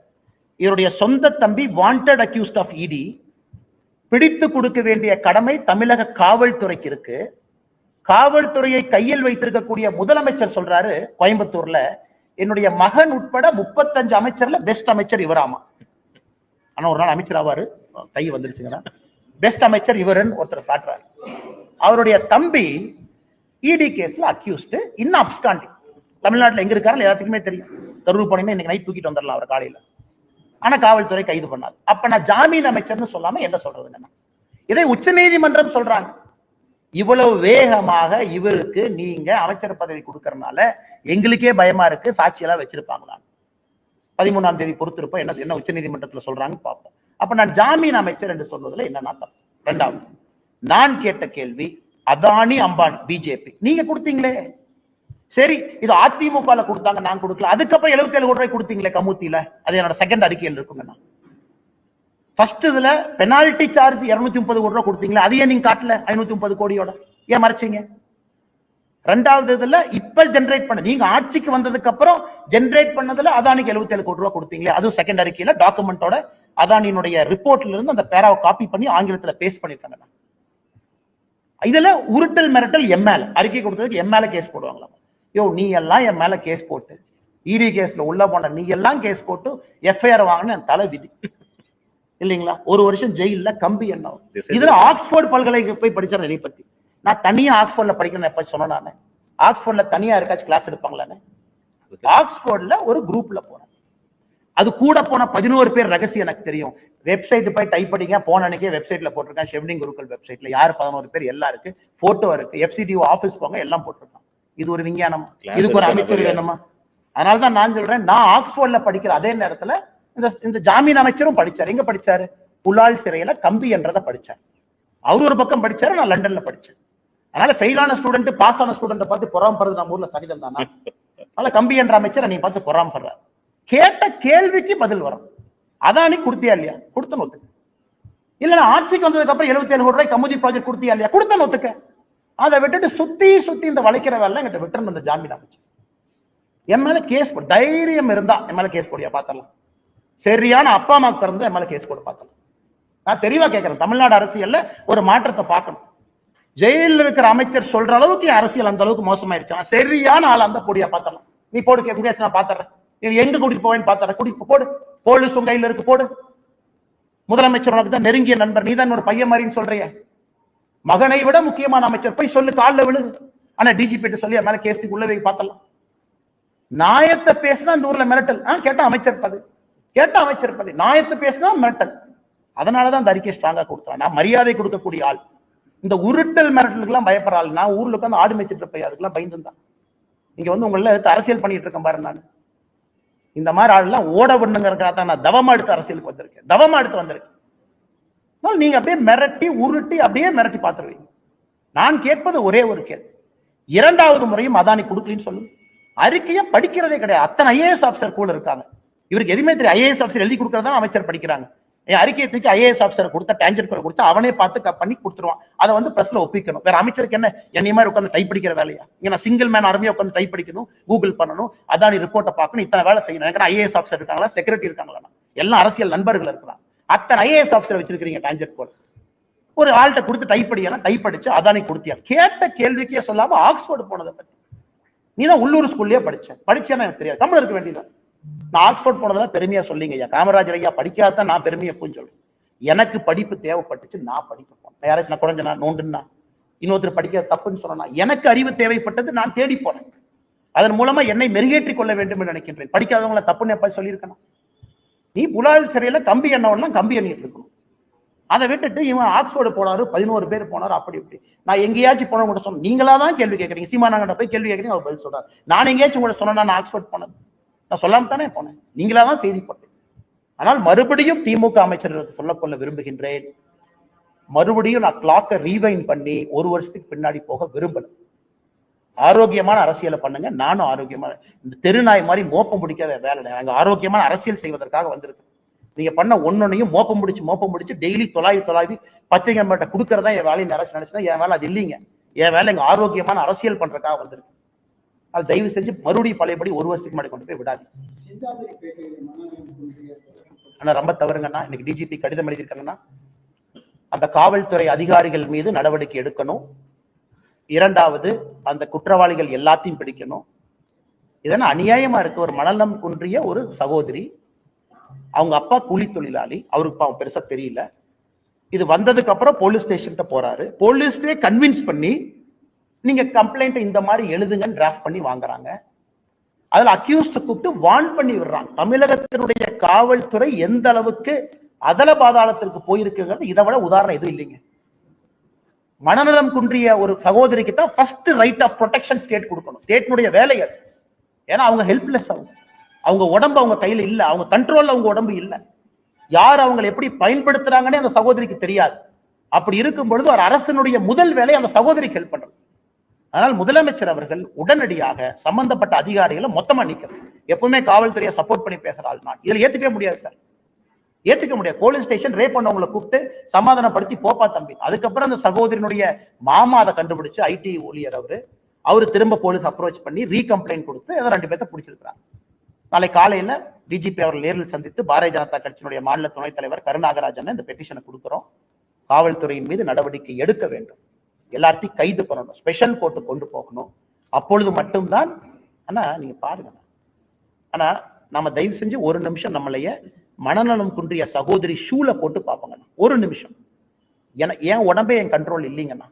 இவருடைய சொந்த தம்பி வாண்டட் அக்யூஸ்ட் ஆஃப் இடி. பிடித்து கொடுக்க வேண்டிய கடமை தமிழக காவல்துறைக்கு இருக்கு. காவல்துறையை கையில் வைத்திருக்கக்கூடிய முதலமைச்சர் சொல்றாரு கோயம்புத்தூர்ல, என்னுடைய மகன் உட்பட 35 அமைச்சர்ல பெஸ்ட் அமைச்சர் இவராமா. ஆனா ஒரு நாள் அமைச்சர் ஆவாரு, கை வந்துருச்சுங்கன்னா பெஸ்ட் அமைச்சர் இவருன்னு ஒருத்தர் காட்டுறாரு. அவருடைய தம்பி இடி கேஸ்ல அக்யூஸ்ட், இன்னும் அப்ஸ்காண்டிங். தமிழ்நாட்டில் எங்க இருக்காரு எல்லாத்துக்குமே தெரியும். கரூர் போனீங்கன்னா இன்னைக்கு நைட் தூக்கிட்டு வந்துடலாம் அவர் காலையில. ஆனா காவல்துறை கைது பண்ணாது. அப்ப நான் ஜாமீன் அமைச்சர்னு சொல்லாம என்ன சொல்றதுங்க? இதை உச்ச நீதிமன்றம் சொல்றாங்க. இவ்வளவு வேகமாக இவருக்கு நீங்க அமைச்சர் பதவி கொடுக்கறதுனால எங்களுக்கே பயமா இருக்கு, சாட்சியெல்லாம் வச்சிருப்பாங்களா? 13ஆம் தேதி பொறுத்திருப்போம், என்ன உச்ச நீதிமன்றத்துல சொல்றாங்க பார்ப்போம். அப்ப நான் ஜாமீன் அமைச்சர் என்று சொல்வதில் என்ன நாட்டம்? இரண்டாவது, நான் கேட்ட கேள்வி, அதானி அம்பானி பிஜேபி நீங்க கொடுத்தீங்களே, சரி இது அதிமுக கொடுத்தாங்க, நான் கொடுக்கல. அதுக்கப்புறம் 77 கோடி ரூபாய் கொடுத்தீங்களே கமுத்தியில, அது என்னோட செகண்ட் அறிக்கையில் இருக்குங்கண்ணா. ஃபர்ஸ்ட் இதுல பெனால்டி சார்ஜ் 230 கோடி ரூபாய் கொடுத்தீங்களா, அதையே நீங்க காட்டல 530 கோடியோட, ஏன் மறைச்சீங்க? ரெண்டாவது இதுல இப்ப ஜெனரேட் பண்ண, நீங்க ஆட்சிக்கு வந்ததுக்கு அப்புறம் ஜெனரேட் பண்ணதுல அதானிக்கு 77 கோடி ரூபாய் கொடுத்தீங்களே, அதுவும் செகண்ட் அறிக்கையில டாக்குமெண்டோட அதானியினுடைய ரிப்போர்ட்ல இருந்து அந்த பேராவை காப்பி பண்ணி ஆங்கிலத்துல பேஸ்ட் பண்ணிருக்காங்க. இதுல உருட்டல் மிரட்டல் எம்எல்ஏ அறிக்கை கொடுத்ததுக்கு எம்எல்ஏ கேஸ் போடுவாங்களா? யோ நீ எல்லாம் என் மேல கேஸ் போட்டு இடி கேஸ்ல உள்ள போன நீ எல்லாம் கேஸ் போட்டு எஃப்ஐஆர் வாங்கின தலை விதி இல்லைங்களா? 1 வருஷம் ஜெயில கம்பி என்ன. இதுல ஆக்ஸ்போர்ட் பல்கலைக்கு போய் படிச்சேன். என்னை பத்தி நான் தனியா ஆக்ஸ்போர்ட்ல படிக்கணும் எப்ப சொன்னேன் நானு? ஆக்ஸ்போர்ட்ல தனியா இருக்காச்சு கிளாஸ் எடுப்பாங்களான்னு? ஆக்ஸ்போர்ட்ல ஒரு குரூப்ல போனேன். அது கூட போன 11 பேர் ரகசியம் எனக்கு தெரியும். வெப்சைட் போய் டைப் பண்ணிக்க போன அன்னைக்கே வெப்சைட்ல போட்டிருக்கேன். ஷெவ்னிங் குருக்கள் வெப்சைட்ல யார் 11 பேர் எல்லாம் இருக்கு, போட்டோ இருக்கு, எஃப்சிடிஓ ஆபீஸ் போங்க எல்லாம் போட்டிருக்கான். இது ஒரு விஞ்ஞானம், இதுக்கு ஒரு அமைச்சர் வேணுமா? அதனாலதான் நான் சொல்றேன், நான் ஆக்ஸ்போர்ட்ல படிக்கிற அதே நேரத்துல இந்த ஜாமீன் அமைச்சரும் படிச்சாரு. எங்க படிச்சாரு? புலால் சிறையில கம்பி என்றதை படிச்சார். அவரு ஒரு பக்கம் படிச்சாரு, நான் லண்டன்ல படிச்சேன். அதனால ஃபெயிலான ஸ்டூடெண்ட் பாஸ் ஆன ஸ்டூடெண்ட் பார்த்து பொறாமப்படுறது நம்ம ஊர்ல சகஜம் தானா? அதனால கம்பி என்ற அமைச்சரை நீ பார்த்து பொறாமப்படுற. கேட்ட கேள்விக்கு பதில் வரும். அதானி கொடுத்தியா இல்லையா? கொடுத்த ஒத்துக்க. இல்ல ஆட்சிக்கு வந்ததுக்கு அப்புறம் 77 கோடி ரூபாய் கமுதி ப்ராஜெக்ட் கொடுத்தியா இல்லையா? கொடுத்த ஒத்துக்க. அதை விட்டுட்டு சுத்தி சுத்தி இந்த வளைக்கிற வேலை என்கிட்ட விட்டுறணும். இந்த ஜாமீன் அமைச்சு என் மேல கேஸ் போடு. தைரியம் இருந்தா என் மேல கேஸ் போடியா பார்த்தலாம். சரியான அப்பா அம்மா பிறந்து என் மேல கேஸ் போட பார்த்தலாம். நான் தெளிவா கேட்கிறேன், தமிழ்நாடு அரசியல்ல ஒரு மாற்றத்தை பார்க்கணும். ஜெயில இருக்கிற அமைச்சர் சொல்ற அளவுக்கு அரசியல் அந்த அளவுக்கு மோசமாயிருச்சு. சரியான ஆள் அந்த பொடியா பார்த்தலாம். நீ போடு கேட்க, நான் பாத்துறேன். எங்க கூட்டிட்டு போவேன்னு பாத்துறேன். கூட்டிட்டு போடு. போலீஸ் உங்க கையில இருக்கு, போடு. முதலமைச்சர் உனக்கு தான் நெருங்கிய நண்பர், நீ தான் ஒரு பையன் மாதிரின்னு சொல்றிய. மகனை விட முக்கியமான அமைச்சர் போய் சொல்லு, காலில் விழு. ஆனா டிஜிபி சொல்லி மேல கேஸ்க்கு உள்ளதை பார்த்தலாம். நாயத்தை பேசினா இந்த ஊர்ல மிரட்டல். கேட்டா அமைச்சர் பதவி, கேட்டா அமைச்சர் பதவி. நாயத்தை பேசினா மிரட்டல். அதனாலதான் அந்த அறிக்கை ஸ்ட்ராங்கா கொடுத்தான். நான் மரியாதை கொடுக்கக்கூடிய ஆள். இந்த உருட்டல் மிரட்டலுக்கு எல்லாம் பயப்படுற ஆள். நான் ஊர்ல உட்காந்து ஆடு மேய்ச்சிட்டு இருப்பேன், அதுக்கெல்லாம் பயந்துதான். நீங்க வந்து உங்களை அரசியல் பண்ணிட்டு இருக்கேன் பாரு. நான் இந்த மாதிரி ஆள்லாம் ஓட விடணுங்கிறதுக்காக தான் நான் தவமா எடுத்து அரசியலுக்கு வந்திருக்கேன். தவமா எடுத்து வந்திருக்கேன். நீங்க அப்படியே மிரட்டி உருட்டி அப்படியே மிரட்டி பார்த்துருவீங்க. நான் கேட்பது ஒரே ஒரு கேள்வி, 2வது முறையும் அதானி கொடுக்கலன்னு சொல்லுங்க. அறிக்கையை படிக்கிறதே கிடையாது. அத்தனை ஐஏஎஸ் ஆபிசர் கூட இருக்காங்க. இவருக்கு எதுவுமே தெரியும். ஐஏஎஸ் ஆபிசர் எழுதி கொடுக்கறதா அமைச்சர் படிக்கிறாங்க. அறிக்கையை தூக்கி ஐஏஎஸ் ஆபிசர் கொடுத்த டேஞ்சர் கொடுத்து அவனே பார்த்து பண்ணி கொடுத்துருவான். அதை வந்து பிரஸ்ல ஒப்பிக்கணும். வேற அமைச்சருக்கு என்ன என்னை மாதிரி உட்காந்து டைப் படிக்கிற வேலையா? இங்க நான் சிங்கிள் மேன் ஆர்மியா உட்காந்து டைப் படிக்கணும், கூகுள் பண்ணணும், அதானி ரிப்போர்ட்டை பார்க்கணும், இத்தனை வேலை செய்யணும். எனக்கு ஐஏஎஸ் ஆபிசர் இருக்காங்களா, செக்ரட்டரி இருக்காங்களா? எல்லாம் அரசியல் நண்பர்கள் இருக்கலாம். அத்தனை ஐஏஎஸ் ஆபிசர் வச்சிருக்கீங்க டேஞ்சர் கோட். ஒரு ஆள்கிட்ட கொடுத்து டைப் படிக்கணும், டைப் படிச்சு அதானி கொடுத்தியா? கேட்ட கேள்விக்கே சொல்லாம ஆக்ஸ்போர்டு போனதை பத்தி நீதான் உள்ளூர் ஸ்கூல்லயே படிச்சேன்னு எனக்கு தெரியாது. தமிழ் இருக்க வேண்டியதான். நான் ஆக்ஸ்போர்ட் போனதெல்லாம் பெருமையா சொல்லிங்க ஐயா. காமராஜர் ஐயா படிக்காதான் நான் பெருமையா போய் சொல்றேன். எனக்கு படிப்பு தேவைப்பட்டுச்சு, நான் படிக்க போனேன். யாராச்சும் நான் குறைஞ்சனா நோண்டுன்னா இன்னொருத்தர் படிக்க தப்புன்னு சொன்னா, எனக்கு அறிவு தேவைப்பட்டது, நான் தேடி போனேன். அதன் மூலமா என்னை மெருகேற்றிக் கொள்ள வேண்டும் என்று நினைக்கின்றேன். படிக்காதவங்களை தப்புன்னு எப்ப சொல்லியிருக்கணும்? நீ புலால் சிறையில கம்பி எண்ணவெல்லாம் கம்பி எண்ணிட்டு இருக்கணும். அதை விட்டுட்டு இவன் ஆக்ஸ்போர்டு போனாரு, 11 பேர் போனாரு, அப்படி இப்படி. நான் எங்கேயாச்சும் போன கூட சொன்னேன். நீங்களா தான் கேள்வி கேட்கறீங்க. சீமானாங்கிட்ட போய் கேள்வி கேட்கறீங்க, அவர் பதில் சொல்றாரு. நான் எங்கேயாச்சும் கூட சொன்னா நான் ஆக்ஸ்போர்ட் போனேன்? நான் சொல்லாம தானே போனேன். நீங்களா தான் செய்தி போட்டேன். ஆனால் மறுபடியும் திமுக அமைச்சர்களுக்கு சொல்லக்கொள்ள விரும்புகின்றேன், மறுபடியும் நான் கிளாக்கை ரீவைண்ட் பண்ணி 1 வருஷத்துக்கு பின்னாடி போக விரும்பல. ஆரோக்கியமான அரசியலை பண்ணுங்க. நானும் ஆரோக்கியமான, இந்த தெருநாய் மாதிரி மோப்பம் பிடிக்காத வேலை. நாங்க ஆரோக்கியமான அரசியல் செய்வதற்காக வந்திருக்கோம். நீங்க பண்ண ஒன்னொன்னையும் மோப்பம் முடிச்சு டெய்லி தொலாவி பத்திரிகை மட்டும் கொடுக்கறதா என் வேலையை நினைச்சுதான் என் வேலை அது இல்லைங்க. என் வேலை எங்க ஆரோக்கியமான அரசியல் பண்றதுக்காக வந்திருக்கு. அது தயவு செஞ்சு மறுபடியும் பழையபடி 1 வருஷத்துக்கு முன்னாடி கொண்டு போய் விடாது. ஆனா ரொம்ப தவறுங்கன்னா, இன்னைக்கு டிஜிபி கடிதம் எழுதியிருக்காங்கன்னா, அந்த காவல்துறை அதிகாரிகள் மீது நடவடிக்கை எடுக்கணும். 2வது அந்த குற்றவாளிகள் எல்லாத்தையும் பிடிக்கணும். இதெல்லாம் அநியாயமா இருக்கு. ஒரு மனநலம் குன்றிய ஒரு சகோதரி, அவங்க அப்பா கூலி தொழிலாளி, அவருக்கு பெருசா தெரியல. இது வந்ததுக்கு அப்புறம் போலீஸ் ஸ்டேஷன் போறாரு. போலீஸே கன்வின்ஸ் பண்ணி நீங்க கம்ப்ளைண்ட் இந்த மாதிரி எழுதுங்கன்னு டிராஃப்ட் பண்ணி வாங்குறாங்க. அதுல அக்யூஸ்ட் கூப்பிட்டு வார்ன் பண்ணி விடுறாங்க. தமிழகத்தினுடைய காவல்துறை எந்த அளவுக்கு அதல பாதாளத்திற்கு போயிருக்குங்கிறது இதை விட உதாரணம் எதுவும் இல்லைங்க. மனநலம் குன்றிய ஒரு சகோதரிக்கு தான் first right of protection state கொடுக்கணும். ஸ்டேட்னுடைய வேலை அது. ஏன்னா அவங்க ஹெல்ப்லெஸ். அவங்க உடம்பு அவங்க கையில இல்ல, அவங்க கண்ட்ரோல்ல அவங்க உடம்பு இல்ல. யார் அவங்களை எப்படி பயன்படுத்துறாங்கன்னே அந்த சகோதரிக்கு தெரியாது. அப்படி இருக்கும் பொழுது ஒரு அரசனுடைய முதல் வேலை அந்த சகோதரிக்கு ஹெல்ப் பண்றது. அதனால் முதலமைச்சர் அவர்கள் உடனடியாக சம்பந்தப்பட்ட அதிகாரிகளை மொத்தமா நீக்கணும். எப்பவுமே காவல்துறையை சப்போர்ட் பண்ணி பேசுற ஆள் நான். இதுல ஏத்துக்கவே முடியாது சார், ஏத்துக்க முடியாது. போலீஸ் ஸ்டேஷன் ரேப் பண்ணவங்களை கூப்பிட்டு சமாதானப்படுத்தி போப்பா தம்பி. அதுக்கப்புறம் அந்த சகோதரியினுடைய மாமா அதை கண்டுபிடிச்சு ஐடி ஊழியர் அவரு திரும்ப போலீஸ் அப்ரோச் பண்ணி ரீகம்ப்ளைண்ட் கொடுத்து 2 பேர்த்த பிடிச்சிருக்கிறாங்க. நாளை காலையில டிஜிபி அவர்கள் நேரில் சந்தித்து பாரதிய ஜனதா கட்சியினுடைய மாநில துணைத் தலைவர் கருநாகராஜன் இந்த பெட்டிஷனை கொடுக்கிறோம். காவல்துறையின் மீது நடவடிக்கை எடுக்க வேண்டும். எல்லாத்தையும் கைது பண்ணணும், ஸ்பெஷல் கோர்ட்டு கொண்டு போகணும். அப்பொழுது மட்டும்தான். ஆனா நீங்க பாருங்க, ஆனா நம்ம தயவு செஞ்சு ஒரு நிமிஷம் நம்மளைய மனநலம் குன்றிய சகோதரி ஷூல போட்டு பார்ப்பாங்க. ஒரு நிமிஷம். என் உடம்பே என் கண்ட்ரோல் இல்லைங்கண்ணா,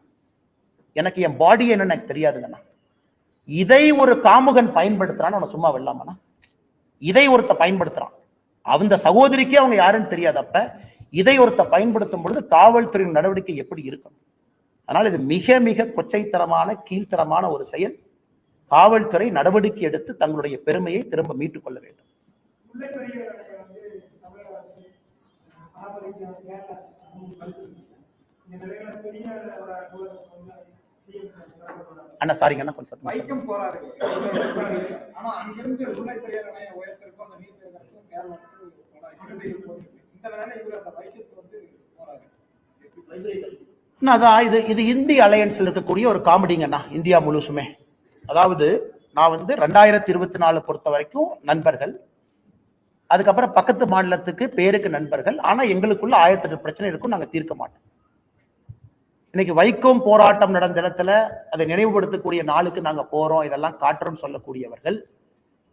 எனக்கு என் பாடி என்னன்னு எனக்கு தெரியாதுங்கண்ணா. இதை ஒரு காமுகன் பயன்படுத்துறான்னு அவனை சும்மா வெல்லாமண்ணா. இதை ஒருத்த பயன்படுத்துறான், அந்த சகோதரிக்கே அவங்க யாருன்னு தெரியாதப்ப இதை ஒருத்த பயன்படுத்தும் பொழுது காவல்துறையின் நடவடிக்கை எப்படி இருக்கும்? அதனால் இது மிக மிக கொச்சைத்தரமான கீழ்த்தரமான ஒரு செயல். காவல்துறை நடவடிக்கை எடுத்து தங்களுடைய பெருமையை திரும்ப மீட்டுக் கொள்ள வேண்டும். அண்ணா சாரிங்க அண்ணா, கொஞ்சம் வைக்கம் போறாரு. ஆனா அங்கிருந்து முல்லை பெரியார் அணையை உயர்த்திருக்கும் அந்த நீர் தேக்கத்துக்கும் கேரளாவுக்கு இந்த வேலை இவர் அந்த வைக்கத்துக்கு வந்து போறாரு. அதான் இது இந்திய அலையன்ஸ்ல இருக்கக்கூடிய ஒரு காமெடிங்கண்ணா, இந்தியா முழுசுமே. அதாவது நான் வந்து 2024 பொறுத்த வரைக்கும் நண்பர்கள், அதுக்கப்புறம் பக்கத்து மாநிலத்துக்கு பேருக்கு நண்பர்கள், ஆனா எங்களுக்குள்ள 1008 பிரச்சனை இருக்கும், நாங்க தீர்க்க மாட்டோம். இன்னைக்கு வைக்கம் போராட்டம் நடந்த இடத்துல அதை நினைவுபடுத்தக்கூடிய நாளுக்கு நாங்க போறோம், இதெல்லாம் காட்டுறோம் சொல்லக்கூடியவர்கள்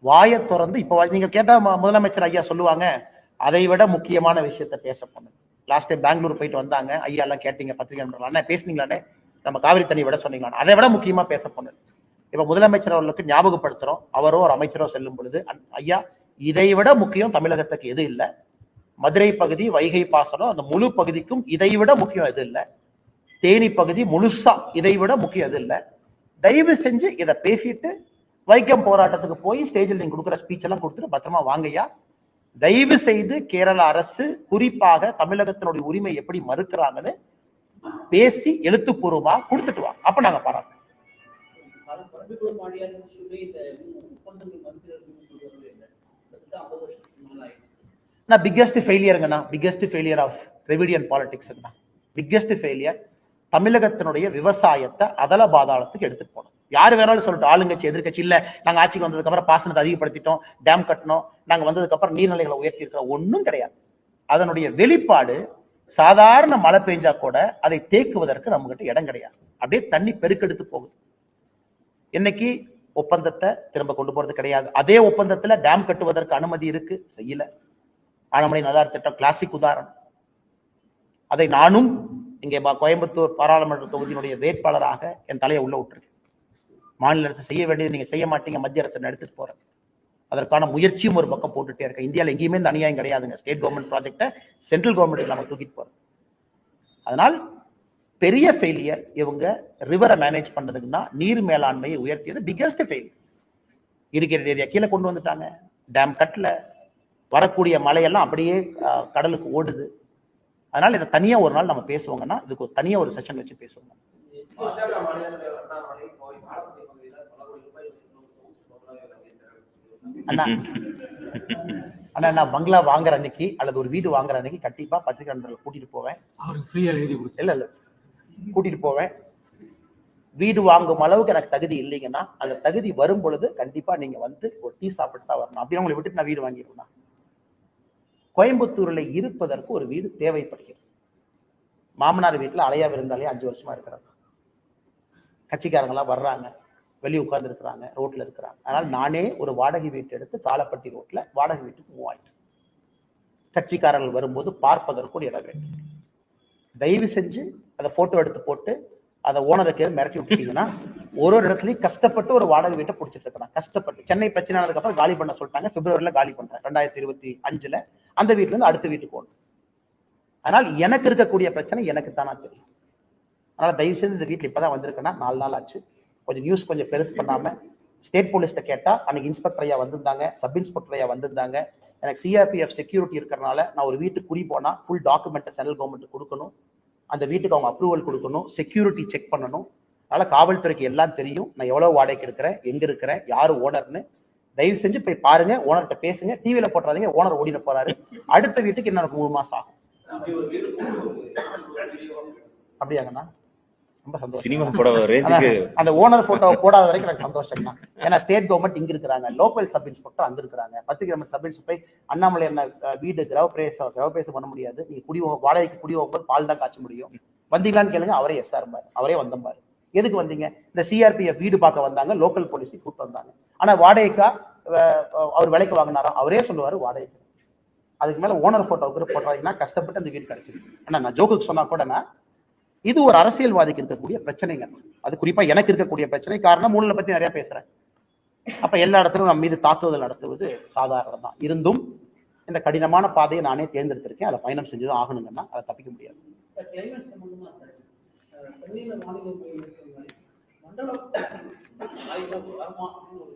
வாயை திறந்து இப்ப நீங்க கேட்டா முதலமைச்சர் ஐயா சொல்லுவாங்க, அதை விட முக்கியமான விஷயத்த பேச போனது. லாஸ்ட் டைம் பெங்களூர் போயிட்டு வந்தாங்க, ஐயா எல்லாம் கேட்டீங்க, பத்திரிகை நண்பர்களான பேசுனீங்களானே, நம்ம காவிரி தண்ணி விட சொன்னீங்களா, அதை விட முக்கியமா பேச போனது. இப்ப முதலமைச்சர் அவர்களுக்கு ஞாபகப்படுத்துறோம், அவரோ ஒரு அமைச்சரோ செல்லும் பொழுது, ஐயா இதை விட முக்கியம் தமிழகத்துக்கு எது இல்லை, மதுரை பகுதி வைகை பாசனம் அந்த முழு பகுதிக்கும் இதை விட முக்கியம் எது இல்லை, தேனி பகுதி முழுசா இதை விட முக்கியம் எது இல்லை, தயவு செஞ்சு இதை பேசிட்டு வைக்கம் போராட்டத்துக்கு போய் ஸ்டேஜில் நீங்க கொடுக்குற ஸ்பீச் எல்லாம் கொடுத்துட்டு பத்திரமா வாங்கய்யா. தயவு செய்து கேரள அரசு குறிப்பாக தமிழகத்தினுடைய உரிமை எப்படி மறுக்கிறாங்கன்னு பேசி எழுத்துப்பூர்வமா கொடுத்துட்டு வாங்க, அப்ப நாங்க பாராட்டுறோம். பிக்கெஸ்ட் ஃபெயிலியருங்கண்ணா, பிக்கெஸ்ட் ஃபெயிலியர் ஆஃப் திராவிடியன் பாலிடிக்ஸ்ங்கண்ணா, பிக்கெஸ்ட் ஃபெயிலியர். தமிழகத்தினுடைய விவசாயத்தை அதல பாதாளத்துக்கு எடுத்துட்டு போனோம். யாரு வேணாலும் சொல்லட்டும், ஆளுங்கட்சி எதிர்கட்சி இல்ல, நாங்க ஆட்சிக்கு வந்ததுக்கு அப்புறம் பாசனத்தை அதிகப்படுத்திட்டோம், டேம் கட்டணும், நாங்க வந்ததுக்கு அப்புறம் நீர்நிலைகளை உயர்த்தி இருக்கிறோம், ஒன்றும் கிடையாது. அதனுடைய வெளிப்பாடு சாதாரண மழை பெஞ்சா கூட அதை தேக்குவதற்கு நம்ம கிட்ட இடம் கிடையாது, அப்படியே தண்ணி பெருக்கெடுத்து போகுது. இன்னைக்கு ஒப்பந்தத்தை திரும்ப கொண்டு போறது கிடையாது. அதே ஒப்பந்தத்துல டேம் கட்டுவதற்கு அனுமதி இருக்கு, செய்யல. ஆனமலை நல்லார் திட்டம் கிளாசிக் உதாரணம். அதை நானும் இங்கே கோயம்புத்தூர் பாராளுமன்ற தொகுதியினுடைய வேட்பாளராக என் தலையை உள்ள விட்டுருக்கு. மாநில அரசு செய்ய வேண்டியது நீங்க செய்ய மாட்டீங்க, மத்திய அரசு எடுத்துட்டு போறேன். அதற்கான முயற்சியும் ஒரு பக்கம் போட்டுட்டே இருக்கேன். இந்தியாவில் எங்கேயுமே இந்த அநியாயம் கிடையாதுங்க. ஸ்டேட் கவர்மெண்ட் ப்ராஜெக்டை சென்ட்ரல் கவர்மெண்ட் நம்ம தூக்கிட்டு போறோம். அதனால் பெரிய ஃபெயிலியர் இவங்க ரிவரை மேனேஜ் பண்றதுக்குன்னா நீர் மேலாண்மையை உயர்த்தியது பிக்கெஸ்ட் ஃபெயிலியர். இரிகேட்டட் ஏரியா கீழே கொண்டு வந்துட்டாங்க, டேம் கட்டல, வரக்கூடிய மழையெல்லாம் அப்படியே கடலுக்கு ஓடுது. அதனால இதை தனியா ஒரு நாள் நம்ம பேசுவோங்கன்னா, இதுக்கு ஒரு தனியா ஒரு செஷன் வச்சு பேசுவோங்க. அண்ணா அண்ணா நான் பங்களா வாங்குற அன்னைக்கு அல்லது ஒரு வீடு வாங்குற அன்னைக்கு கண்டிப்பா பத்திரிகை நண்பர்கள் கூட்டிட்டு போவேன். இல்ல கூட்டிட்டு போவேன். வீடு வாங்கும் அளவுக்கு எனக்கு தகுதி இல்லைங்கன்னா, அந்த தகுதி வரும் பொழுது கண்டிப்பா நீங்க வந்து ஒரு டீ சாப்பிட்டு தான் வரணும். அப்படின்னு உங்களை விட்டுட்டு நான் வீடு வாங்கிடுவேன். கோயம்புத்தூர்ல இருப்பதற்கு ஒரு வீடு தேவைப்படுகிறது. மாமனார் வீட்டுல அலையா விருந்தாலே 5 வருஷமா இருக்கிறாங்க. கட்சிக்காரங்க எல்லாம் வர்றாங்க, வெளியே உட்கார்ந்து இருக்கிறாங்க, ரோட்ல இருக்கிறாங்க. அதனால நானே ஒரு வாடகை வீட்டு எடுத்து தாளப்பட்டி ரோட்ல வாடகை வீட்டுக்கு மூவ் ஆயிட்டேன். கட்சிக்காரர்கள் வரும்போது பார்ப்பதற்கு ஒரு இடம் வேண்டும். தயவு செஞ்சு அதை போட்டோ எடுத்து போட்டு அதை ஓனருக்கு மிரட்டி விட்டீங்கன்னா, ஒரு இடத்துலயும் கஷ்டப்பட்டு ஒரு வாடகை வீட்டை பிடிச்சிட்டு இருக்கிறாங்க. கஷ்டப்பட்டு சென்னை பிரச்சனை ஆனதுக்கு அப்புறம் காலி பண்ண சொல்லிட்டாங்க. பிப்ரவரியில காலி பண்றேன் 2025. அந்த வீட்டுல இருந்து அடுத்த வீட்டுக்கு போகணும். அதனால் எனக்கு இருக்கக்கூடிய பிரச்சனை எனக்கு தானா தெரியும். அதனால தயவு செய்து இந்த வீட்டுல இப்பதான் வந்திருக்கேன்னா 4 நாள் ஆச்சு. கொஞ்சம் நியூஸ் கொஞ்சம் பெருசு பண்ணாம ஸ்டேட் போலீஸ்ட கேட்டா அன்னைக்கு இன்ஸ்பெக்டர் ஐயா வந்திருந்தாங்க, சப் இன்ஸ்பெக்டர் ஐயா வந்திருந்தாங்க. எனக்கு சிஆர்பிஎஃப் செக்யூரிட்டி இருக்கிறனால நான் ஒரு வீட்டுக்கு குடி போனா ஃபுல் டாக்குமெண்ட் சென்ட்ரல் கவர்மெண்ட் கொடுக்கணும், அந்த வீட்டுக்கு அவங்க அப்ரூவல் கொடுக்கணும், செக்யூரிட்டி செக் பண்ணணும். அதனால காவல்துறைக்கு எல்லாம் தெரியும் நான் எவ்வளவு வாடகைக்கு இருக்கிறேன், எங்க இருக்கிறேன், யாரு ஓனர்னு. தயவு செஞ்சு போய் பாருங்க, ஓனர்கிட்ட பேசுங்க, டிவியில போட்டுறாதீங்க. ஓனர் ஓடின போறாரு, அடுத்த வீட்டுக்கு இன்னும் 3 மாசம் ஆகும். அப்படியாங்கண்ணா? ரொம்ப சந்தோஷம். அந்த ஓனர் போட்டோ போடாத வரைக்கும் எனக்கு சந்தோஷம் தான். ஏன்னா ஸ்டேட் கவர்மெண்ட் இங்க இருக்கிறாங்க, லோக்கல் சப் இன்ஸ்பெக்டர் அங்க இருக்கிறாங்க. 10 கிலோமீட்டர் சப் இன்ஸ்பெக்டர் அண்ணாமலை என்ன வீடு கிரகப்பிரவேசம் பண்ண முடியாது. நீங்க வாடகைக்கு குடி போகும்போது பால் தான் காய்ச்ச முடியும். வந்தீங்களான்னு கேளுங்க, அவரே எஸ்ஆர் பாரு, அவரே வந்தம்பாரு. எதுக்கு வந்தீங்க? இந்த சிஆர்பிஎஃப் வீடு பார்க்க வந்தாங்க, லோக்கல் போலீஸ் கூப்பிட்டு வந்தாங்க. ஆனா வாடகைக்கா அவர் விலைக்கு வாங்கினாரா? அவரே சொல்லுவாரு வாடகை. அதுக்கு மேல ஓனர் போட்டோவுக்கு போட்டாங்கன்னா கஷ்டப்பட்டு அந்த வீடு கிடைச்சிருக்கு. ஆனா நான் ஜோக்குக்கு சொன்னா கூட இது ஒரு அரசியல்வாதிக்கு இருக்கக்கூடிய பிரச்சனைங்க. அது குறிப்பா எனக்கு இருக்கக்கூடிய பிரச்சனை. காரணம் ஊழலை பத்தி நிறைய பேசுறேன். அப்ப எல்லா இடத்துலும் நம்ம மீது தாக்குதல் நடத்துவது சாதாரணம் தான். இருந்தும் இந்த கடினமான பாதையை நானே தேர்ந்தெடுத்திருக்கேன். அதை பயணம் செஞ்சுதான் ஆகணுங்கன்னா அதை தப்பிக்க முடியாது. மண்டல